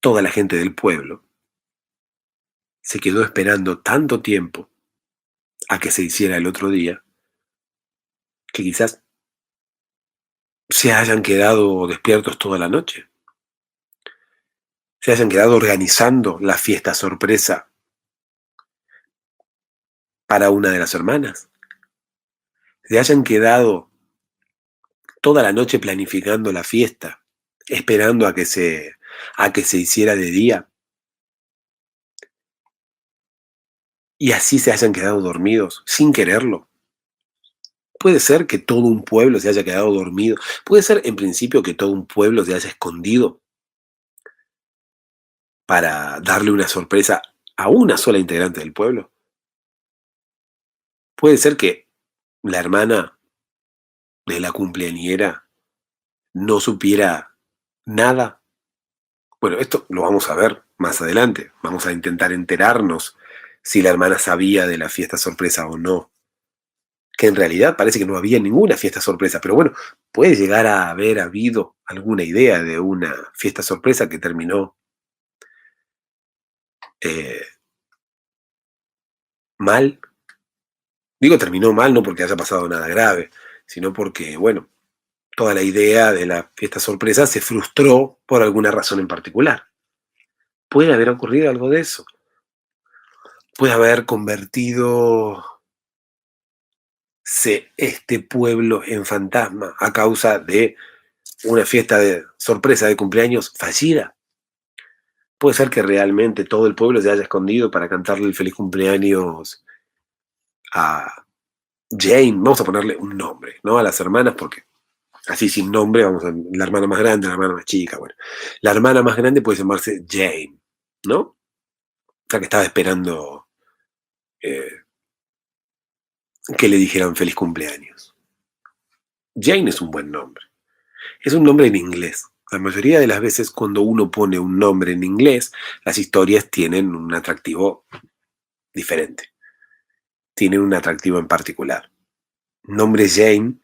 toda la gente del pueblo se quedó esperando tanto tiempo a que se hiciera el otro día, que quizás se hayan quedado despiertos toda la noche, se hayan quedado organizando la fiesta sorpresa para una de las hermanas, se hayan quedado toda la noche planificando la fiesta, esperando a que se hiciera de día, y así se hayan quedado dormidos sin quererlo. Puede ser que todo un pueblo se haya quedado dormido. Puede ser, en principio, que todo un pueblo se haya escondido para darle una sorpresa a una sola integrante del pueblo. Puede ser que la hermana de la cumpleañera no supiera nada. Bueno, esto lo vamos a ver más adelante. Vamos a intentar enterarnos si la hermana sabía de la fiesta sorpresa o no. Que en realidad parece que no había ninguna fiesta sorpresa, pero bueno, puede llegar a haber habido alguna idea de una fiesta sorpresa que terminó eh, mal. Digo terminó mal no porque haya pasado nada grave, sino porque, bueno, toda la idea de la fiesta sorpresa se frustró por alguna razón en particular. Puede haber ocurrido algo de eso. Puede haber convertido este pueblo en fantasma a causa de una fiesta de sorpresa de cumpleaños fallida. Puede ser que realmente todo el pueblo se haya escondido para cantarle el feliz cumpleaños a Jane. Vamos a ponerle un nombre, ¿no? A las hermanas, porque así sin nombre, vamos a la hermana más grande, la hermana más chica, bueno. La hermana más grande puede llamarse Jane, ¿no? O sea, que estaba esperando eh, que le dijeran feliz cumpleaños. Jane es un buen nombre. Es un nombre en inglés. La mayoría de las veces cuando uno pone un nombre en inglés, las historias tienen un atractivo diferente. Tienen un atractivo en particular. Nombre Jane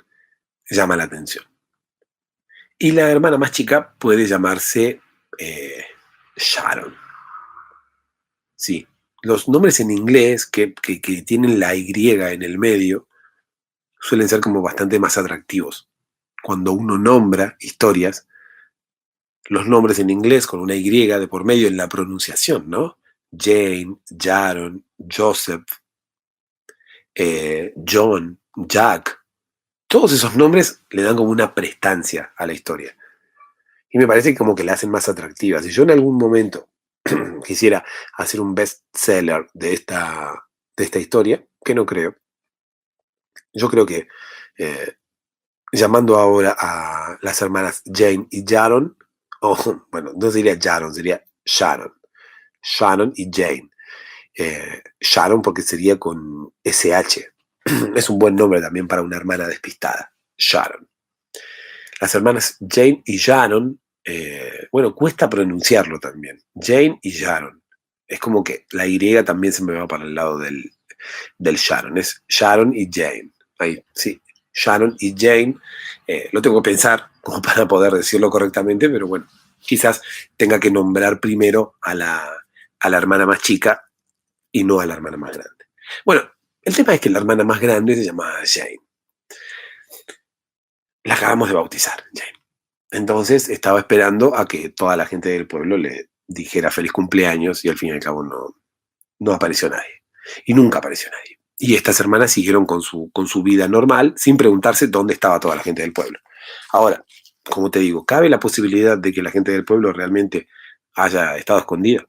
llama la atención. Y la hermana más chica puede llamarse Sharon. Sí, los nombres en inglés que tienen la Y en el medio suelen ser como bastante más atractivos. Cuando uno nombra historias, los nombres en inglés con una Y de por medio en la pronunciación, ¿no? Jane, Sharon, Joseph, John, Jack. Todos esos nombres le dan como una prestancia a la historia. Y me parece como que la hacen más atractiva. Si yo en algún momento quisiera hacer un bestseller de esta historia, que no creo, yo creo que llamando ahora a las hermanas Jane y Sharon, bueno, no sería Sharon, sería Sharon. Shannon y Jane. Sharon porque sería con SH. Es un buen nombre también para una hermana despistada. Sharon. Las hermanas Jane y Sharon, bueno, cuesta pronunciarlo también. Jane y Sharon. Es como que la Y también se me va para el lado del Sharon. Es Sharon y Jane. Ahí, sí. Sharon y Jane. Lo tengo que pensar como para poder decirlo correctamente, pero bueno, quizás tenga que nombrar primero a la hermana más chica y no a la hermana más grande. Bueno, el tema es que la hermana más grande se llama Jane. La acabamos de bautizar, Jane. Entonces estaba esperando a que toda la gente del pueblo le dijera feliz cumpleaños y al fin y al cabo no apareció nadie. Y nunca apareció nadie. Y estas hermanas siguieron con su vida normal sin preguntarse dónde estaba toda la gente del pueblo. Ahora, como te digo, ¿cabe la posibilidad de que la gente del pueblo realmente haya estado escondida?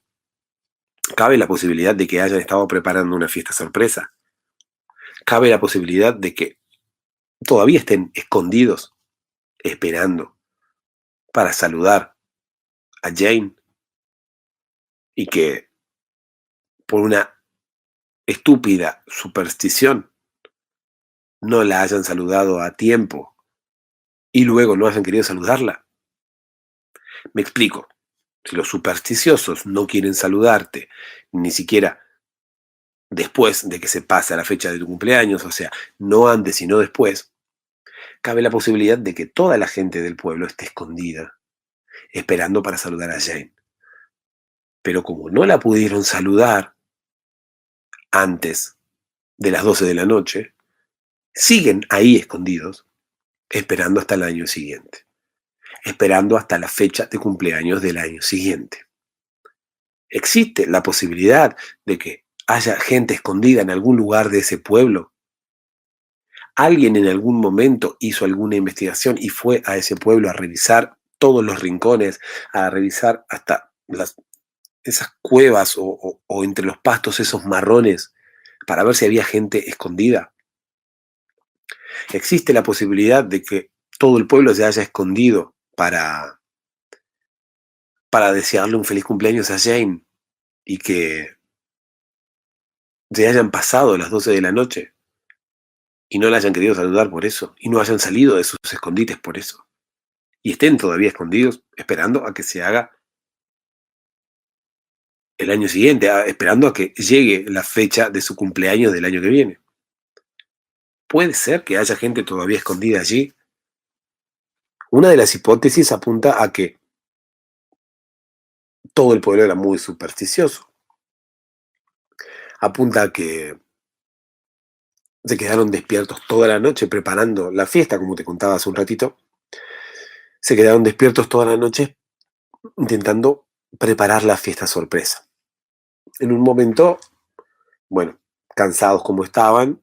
¿Cabe la posibilidad de que hayan estado preparando una fiesta sorpresa? ¿Cabe la posibilidad de que todavía estén escondidos, esperando para saludar a Jane y que por una estúpida superstición no la hayan saludado a tiempo y luego no hayan querido saludarla? Me explico. Si los supersticiosos no quieren saludarte, ni siquiera después de que se pase la fecha de tu cumpleaños, o sea, no antes sino después, cabe la posibilidad de que toda la gente del pueblo esté escondida, esperando para saludar a Jane. Pero como no la pudieron saludar antes de las 12 de la noche, siguen ahí escondidos, esperando hasta el año siguiente, esperando hasta la fecha de cumpleaños del año siguiente. Existe la posibilidad de que haya gente escondida en algún lugar de ese pueblo. Alguien en algún momento hizo alguna investigación y fue a ese pueblo a revisar todos los rincones, a revisar hasta esas cuevas o entre los pastos esos marrones para ver si había gente escondida. Existe la posibilidad de que todo el pueblo se haya escondido para desearle un feliz cumpleaños a Jane y que se hayan pasado las 12 de la noche y no la hayan querido saludar por eso y no hayan salido de sus escondites por eso y estén todavía escondidos esperando a que se haga el año siguiente, esperando a que llegue la fecha de su cumpleaños del año que viene. Puede ser que haya gente todavía escondida allí. Una de las hipótesis apunta a que todo el pueblo era muy supersticioso. Apunta a que se quedaron despiertos toda la noche preparando la fiesta, como te contaba hace un ratito. Se quedaron despiertos toda la noche intentando preparar la fiesta sorpresa. En un momento, bueno, cansados como estaban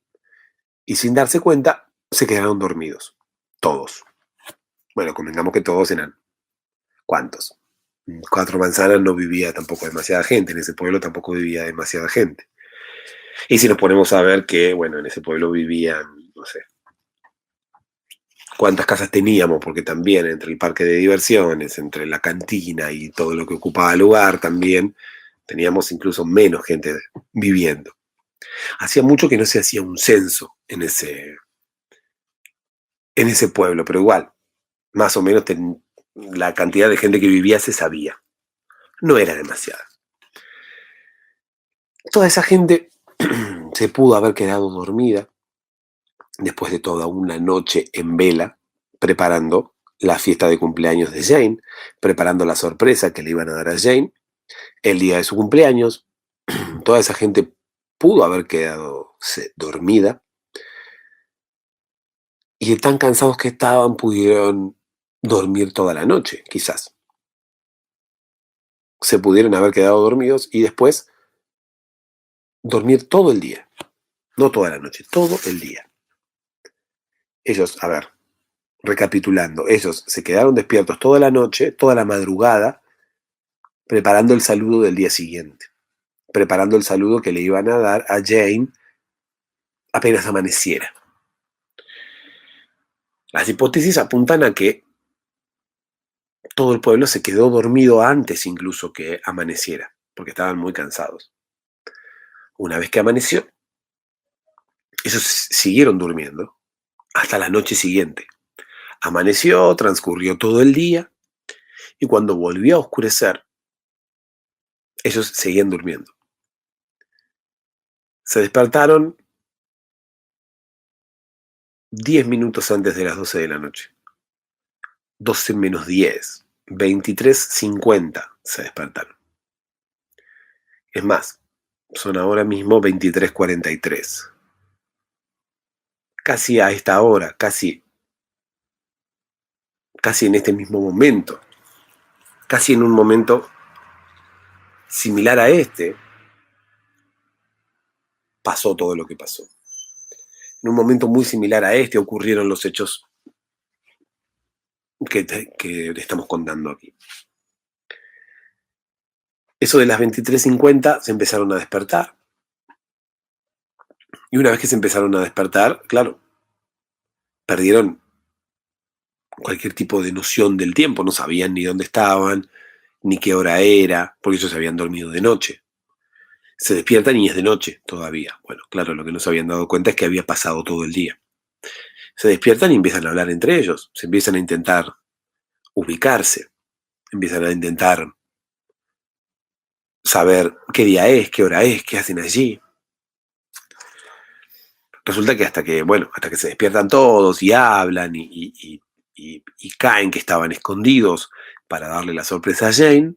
y sin darse cuenta, se quedaron dormidos. Todos. Bueno, convengamos que todos eran. ¿Cuántos? 4 manzanas no vivía tampoco demasiada gente. En ese pueblo tampoco vivía demasiada gente. Y si nos ponemos a ver que, bueno, en ese pueblo vivían, no sé, cuántas casas teníamos, porque también entre el parque de diversiones, entre la cantina y todo lo que ocupaba el lugar también, teníamos incluso menos gente viviendo. Hacía mucho que no se hacía un censo en ese pueblo, pero igual, más o menos la cantidad de gente que vivía se sabía. No era demasiada. Toda esa gente se pudo haber quedado dormida después de toda una noche en vela, preparando la fiesta de cumpleaños de Jane, preparando la sorpresa que le iban a dar a Jane, el día de su cumpleaños. Toda esa gente pudo haber quedado dormida y de tan cansados que estaban pudieron dormir toda la noche, quizás. Se pudieron haber quedado dormidos y después dormir todo el día. No toda la noche, todo el día. Ellos, a ver, recapitulando, ellos se quedaron despiertos toda la noche, toda la madrugada, preparando el saludo del día siguiente, preparando el saludo que le iban a dar a Jane apenas amaneciera. Las hipótesis apuntan a que todo el pueblo se quedó dormido antes incluso que amaneciera, porque estaban muy cansados. Una vez que amaneció, ellos siguieron durmiendo hasta la noche siguiente. Amaneció, transcurrió todo el día, y cuando volvió a oscurecer, ellos seguían durmiendo. Se despertaron 10 minutos antes de las 12 de la noche. 12 menos 10. 23:50 se despertaron. Es más, son ahora mismo 23:43. Casi a esta hora, casi en este mismo momento, casi en un momento similar a este, pasó todo lo que pasó. En un momento muy similar a este ocurrieron los hechos que le estamos contando aquí. Eso de las 23:50 se empezaron a despertar. Y una vez que se empezaron a despertar, claro, perdieron cualquier tipo de noción del tiempo. No sabían ni dónde estaban, ni qué hora era, porque ellos se habían dormido de noche. Se despiertan y es de noche todavía. Bueno, claro, lo que no se habían dado cuenta es que había pasado todo el día. Se despiertan y empiezan a hablar entre ellos. Se empiezan a intentar ubicarse. Empiezan a intentar saber qué día es, qué hora es, qué hacen allí. Resulta que hasta que se despiertan todos y hablan y caen que estaban escondidos para darle la sorpresa a Jane,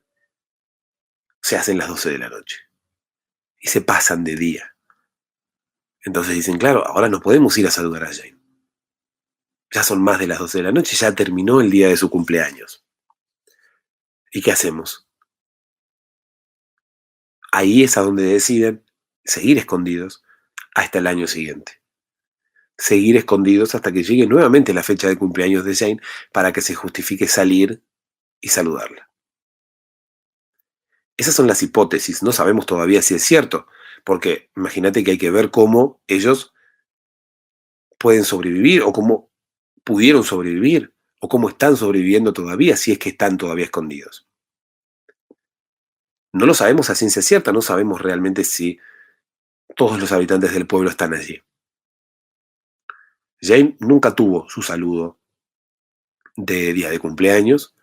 se hacen las 12 de la noche. Y se pasan de día. Entonces dicen, claro, ahora no podemos ir a saludar a Jane. Ya son más de las 12 de la noche, ya terminó el día de su cumpleaños. ¿Y qué hacemos? Ahí es a donde deciden seguir escondidos hasta el año siguiente. Seguir escondidos hasta que llegue nuevamente la fecha de cumpleaños de Jane para que se justifique salir y saludarla. Esas son las hipótesis, no sabemos todavía si es cierto, porque imagínate que hay que ver cómo ellos pueden sobrevivir o cómo pudieron sobrevivir o cómo están sobreviviendo todavía si es que están todavía escondidos. No lo sabemos a ciencia cierta, no sabemos realmente si todos los habitantes del pueblo están allí. Jane nunca tuvo su saludo de día de cumpleaños.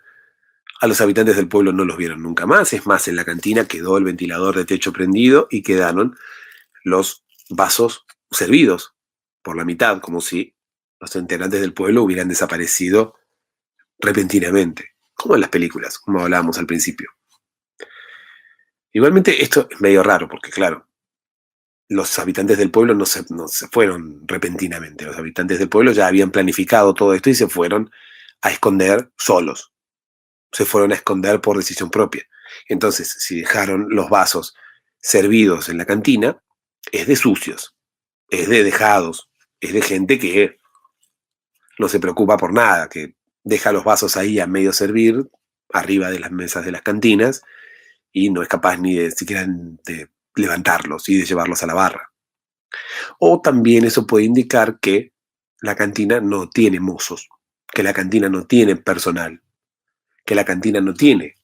A los habitantes del pueblo no los vieron nunca más. Es más, en la cantina quedó el ventilador de techo prendido y quedaron los vasos servidos por la mitad, como si los integrantes del pueblo hubieran desaparecido repentinamente, como en las películas, como hablábamos al principio. Igualmente esto es medio raro, porque claro, los habitantes del pueblo no se fueron repentinamente. Los habitantes del pueblo ya habían planificado todo esto y se fueron a esconder solos. Se fueron a esconder por decisión propia. Entonces, si dejaron los vasos servidos en la cantina, es de sucios, es de dejados, es de gente que no se preocupa por nada, que deja los vasos ahí a medio servir, arriba de las mesas de las cantinas, y no es capaz ni de siquiera de levantarlos y de llevarlos a la barra. O también eso puede indicar que la cantina no tiene mozos, que la cantina no tiene personal, que la cantina no tiene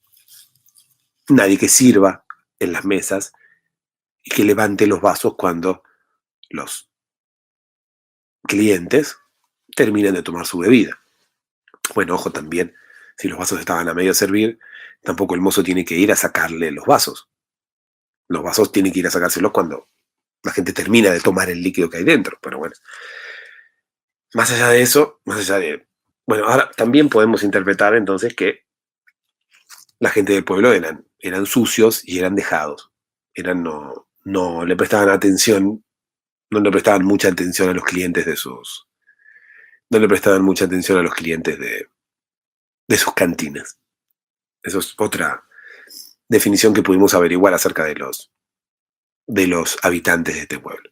nadie que sirva en las mesas y que levante los vasos cuando los clientes terminan de tomar su bebida. Bueno, ojo también, si los vasos estaban a medio servir, tampoco el mozo tiene que ir a sacarle los vasos. Los vasos tienen que ir a sacárselos cuando la gente termina de tomar el líquido que hay dentro. Pero bueno, más allá de eso, bueno, ahora también podemos interpretar entonces que la gente del pueblo eran sucios y eran dejados. No le prestaban atención, no le prestaban mucha atención a los clientes no le prestaban mucha atención a los clientes de sus cantinas. Eso es otra definición que pudimos averiguar acerca de los habitantes de este pueblo.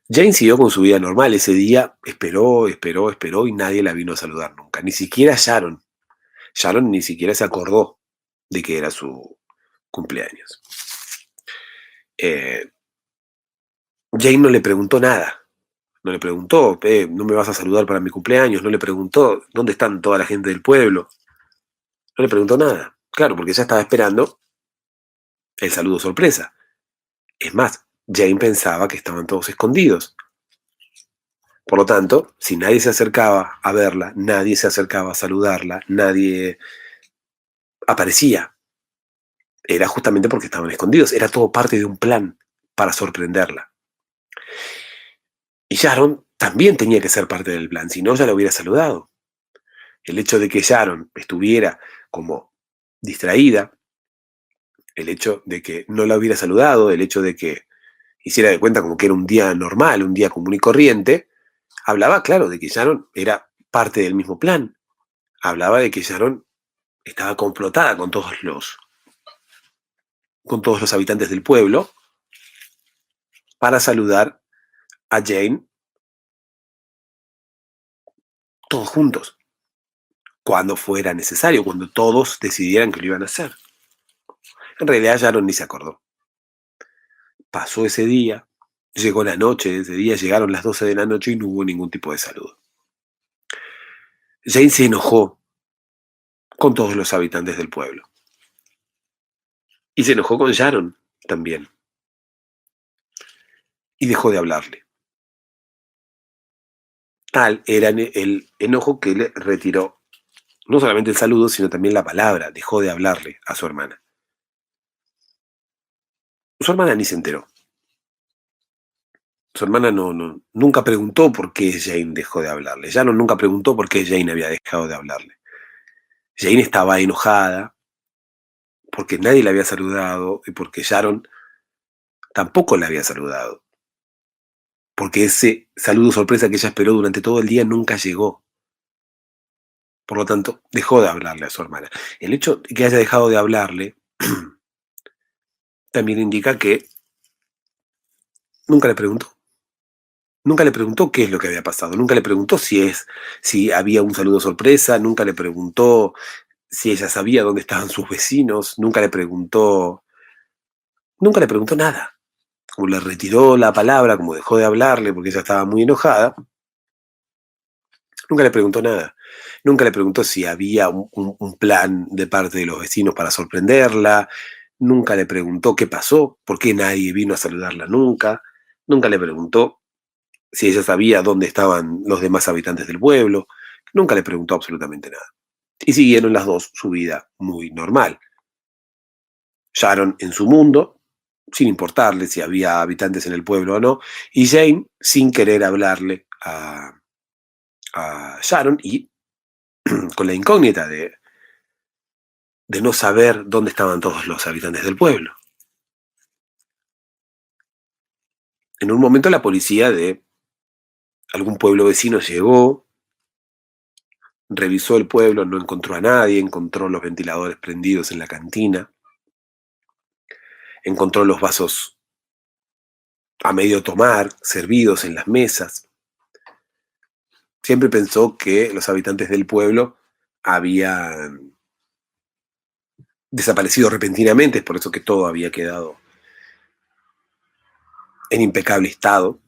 Jane siguió con su vida normal. Ese día esperó y nadie la vino a saludar nunca. Ni siquiera Sharon. Sharon ni siquiera se acordó de que era su cumpleaños. Jane no le preguntó nada. No le preguntó, ¿no me vas a saludar para mi cumpleaños? No le preguntó, ¿dónde están toda la gente del pueblo? No le preguntó nada. Claro, porque ella estaba esperando el saludo sorpresa. Es más, Jane pensaba que estaban todos escondidos. Por lo tanto, si nadie se acercaba a verla, nadie se acercaba a saludarla, nadie aparecía, era justamente porque estaban escondidos. Era todo parte de un plan para sorprenderla. Y Sharon también tenía que ser parte del plan, si no, ya la hubiera saludado. El hecho de que Sharon estuviera como distraída, el hecho de que no la hubiera saludado, el hecho de que hiciera de cuenta como que era un día normal, un día común y corriente, hablaba, claro, de que Sharon era parte del mismo plan. Hablaba de que Sharon estaba complotada con todos los habitantes del pueblo para saludar a Jane todos juntos, cuando fuera necesario, cuando todos decidieran que lo iban a hacer. En realidad Sharon ni se acordó. Pasó ese día, llegó la noche de ese día, llegaron las 12 de la noche y no hubo ningún tipo de saludo. Jane se enojó con todos los habitantes del pueblo. Y se enojó con Sharon también. Y dejó de hablarle. Tal era el enojo que le retiró no solamente el saludo, sino también la palabra. Dejó de hablarle a su hermana. Su hermana ni se enteró. Su hermana nunca preguntó por qué Jane dejó de hablarle. Sharon nunca preguntó por qué Jane había dejado de hablarle. Jane estaba enojada porque nadie la había saludado y porque Sharon tampoco la había saludado. Porque ese saludo sorpresa que ella esperó durante todo el día nunca llegó. Por lo tanto, dejó de hablarle a su hermana. El hecho de que haya dejado de hablarle también indica que nunca le preguntó. Nunca le preguntó qué es lo que había pasado. Nunca le preguntó si había un saludo sorpresa. Nunca le preguntó si ella sabía dónde estaban sus vecinos. Nunca le preguntó nada. Como le retiró la palabra, como dejó de hablarle porque ella estaba muy enojada, nunca le preguntó nada. Nunca le preguntó si había un plan de parte de los vecinos para sorprenderla. Nunca le preguntó qué pasó, por qué nadie vino a saludarla nunca. Nunca le preguntó si ella sabía dónde estaban los demás habitantes del pueblo. Nunca le preguntó absolutamente nada. Y siguieron las dos su vida muy normal. Sharon en su mundo, sin importarle si había habitantes en el pueblo o no, y Jane sin querer hablarle a Sharon y con la incógnita de no saber dónde estaban todos los habitantes del pueblo. En un momento la policía de algún pueblo vecino llegó, revisó el pueblo, no encontró a nadie, encontró los ventiladores prendidos en la cantina, encontró los vasos a medio tomar, servidos en las mesas. Siempre pensó que los habitantes del pueblo habían desaparecido repentinamente, es por eso que todo había quedado en impecable estado.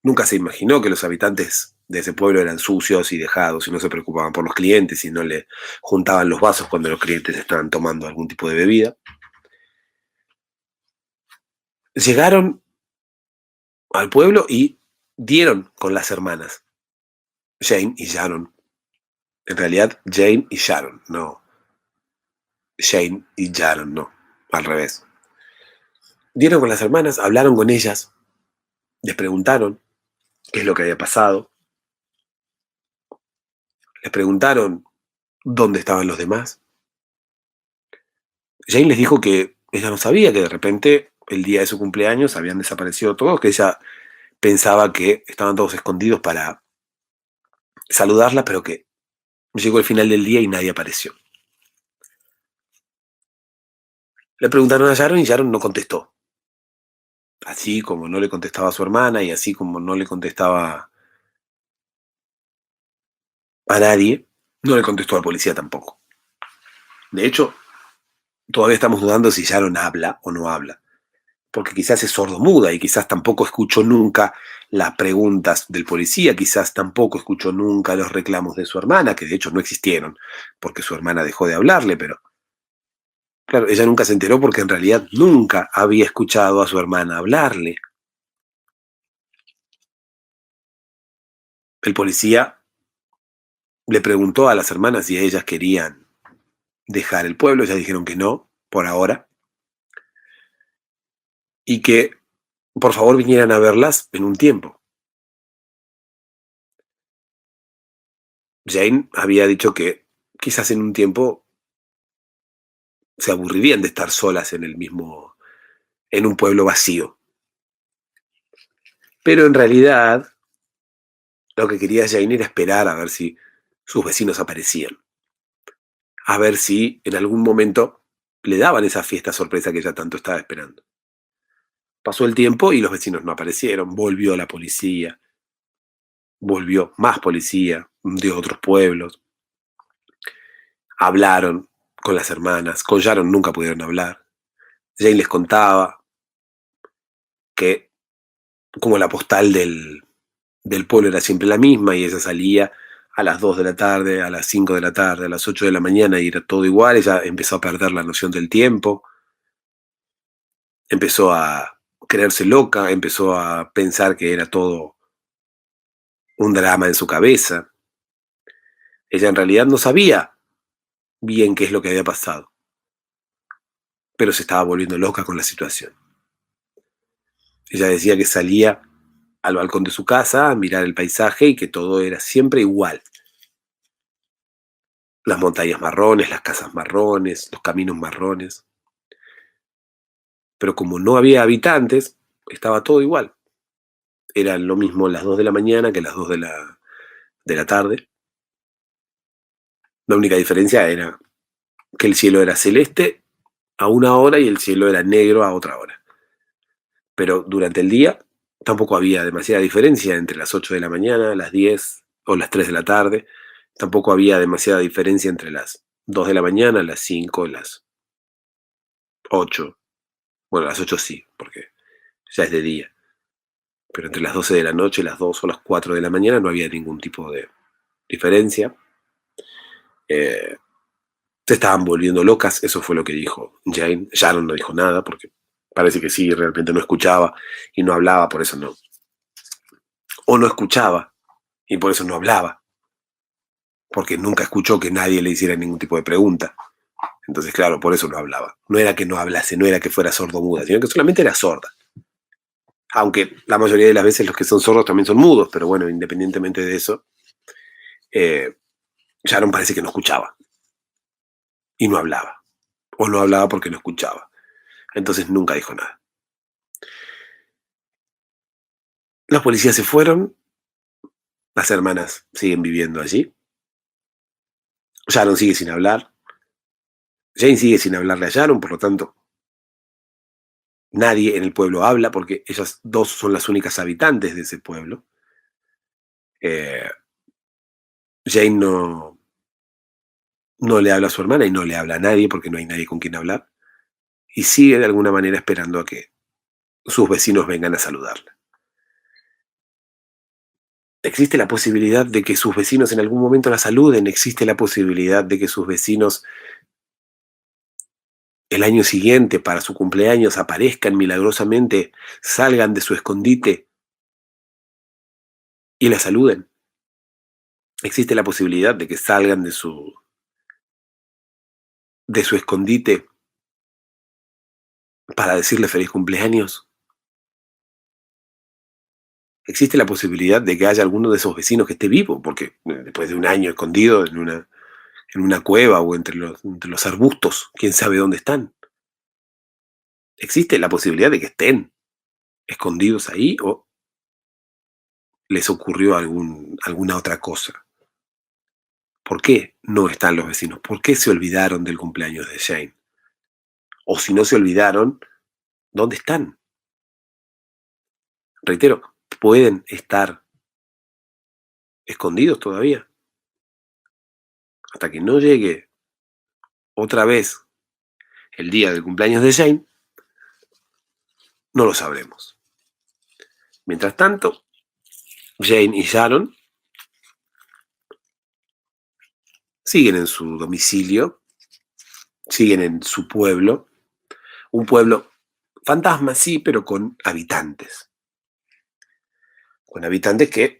Nunca se imaginó que los habitantes de ese pueblo eran sucios y dejados y no se preocupaban por los clientes y no le juntaban los vasos cuando los clientes estaban tomando algún tipo de bebida. Llegaron al pueblo y dieron con las hermanas, Jane y Sharon. En realidad, Jane y Sharon, no Jane y Sharon, no, al revés. Dieron con las hermanas, hablaron con ellas, les preguntaron qué es lo que había pasado, les preguntaron dónde estaban los demás. Jane les dijo que ella no sabía, que de repente el día de su cumpleaños habían desaparecido todos, que ella pensaba que estaban todos escondidos para saludarla, pero que llegó el final del día y nadie apareció. Le preguntaron a Sharon y Sharon no contestó. Así como no le contestaba a su hermana y así como no le contestaba a nadie, no le contestó a la policía tampoco. De hecho, todavía estamos dudando si Sharon habla o no habla, porque quizás es sordomuda y quizás tampoco escuchó nunca las preguntas del policía, quizás tampoco escuchó nunca los reclamos de su hermana, que de hecho no existieron, porque su hermana dejó de hablarle, pero claro, ella nunca se enteró porque en realidad nunca había escuchado a su hermana hablarle. El policía le preguntó a las hermanas si ellas querían dejar el pueblo, ellas dijeron que no, por ahora, y que por favor vinieran a verlas en un tiempo. Jane había dicho que quizás en un tiempo se aburrirían de estar solas en un pueblo vacío. Pero en realidad lo que quería Jane era esperar a ver si sus vecinos aparecían, a ver si en algún momento le daban esa fiesta sorpresa que ella tanto estaba esperando. Pasó el tiempo y los vecinos no aparecieron, volvió la policía, volvió más policía de otros pueblos, hablaron con las hermanas, con Sharon nunca pudieron hablar. Jane les contaba que como la postal del pueblo era siempre la misma y ella salía a las 2 de la tarde, a las 5 de la tarde, a las 8 de la mañana y era todo igual, ella empezó a perder la noción del tiempo, empezó a creerse loca, empezó a pensar que era todo un drama en su cabeza. Ella en realidad no sabía bien qué es lo que había pasado, pero se estaba volviendo loca con la situación. Ella decía que salía al balcón de su casa a mirar el paisaje y que todo era siempre igual. Las montañas marrones, las casas marrones, los caminos marrones. Pero como no había habitantes, estaba todo igual. Era lo mismo las 2 de la mañana que las 2 de la tarde. La única diferencia era que el cielo era celeste a una hora y el cielo era negro a otra hora. Pero durante el día tampoco había demasiada diferencia entre las 8 de la mañana, las 10 o las 3 de la tarde. Tampoco había demasiada diferencia entre las 2 de la mañana, las 5, las 8. Bueno, las 8 sí, porque ya es de día. Pero entre las 12 de la noche, las 2 o las 4 de la mañana no había ningún tipo de diferencia. Eh, Se estaban volviendo locas, eso fue lo que dijo Jane. Sharon no dijo nada, porque parece que sí, realmente no escuchaba y no hablaba, por eso no. O no escuchaba y por eso no hablaba, porque nunca escuchó que nadie le hiciera ningún tipo de pregunta. Entonces, claro, por eso no hablaba. No era que no hablase, no era que fuera sordomuda, sino que solamente era sorda. Aunque la mayoría de las veces los que son sordos también son mudos, pero bueno, independientemente de eso, Sharon parece que no escuchaba y no hablaba. O no hablaba porque no escuchaba. Entonces nunca dijo nada. Los policías se fueron, las hermanas siguen viviendo allí. Sharon sigue sin hablar. Jane sigue sin hablarle a Sharon, por lo tanto, nadie en el pueblo habla porque ellas dos son las únicas habitantes de ese pueblo. Eh, Jane no le habla a su hermana y no le habla a nadie porque no hay nadie con quien hablar. Y sigue de alguna manera esperando a que sus vecinos vengan a saludarla. Existe la posibilidad de que sus vecinos en algún momento la saluden, existe la posibilidad de que sus vecinos el año siguiente, para su cumpleaños, aparezcan milagrosamente, salgan de su escondite y la saluden. Existe la posibilidad de que salgan de su escondite para decirle feliz cumpleaños. Existe la posibilidad de que haya alguno de esos vecinos que esté vivo, porque después de un año escondido en una cueva o entre los arbustos, quién sabe dónde están. Existe la posibilidad de que estén escondidos ahí o les ocurrió alguna otra cosa. ¿Por qué no están los vecinos? ¿Por qué se olvidaron del cumpleaños de Jane? O si no se olvidaron, ¿dónde están? Reitero, pueden estar escondidos todavía. Hasta que no llegue otra vez el día del cumpleaños de Jane, no lo sabremos. Mientras tanto, Jane y Sharon siguen en su domicilio, siguen en su pueblo, un pueblo fantasma, sí, pero con habitantes. Con habitantes que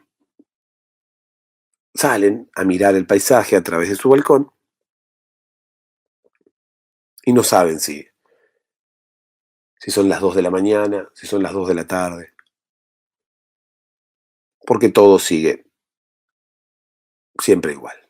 salen a mirar el paisaje a través de su balcón y no saben si son las 2 de la mañana, si son las 2 de la tarde, porque todo sigue siempre igual.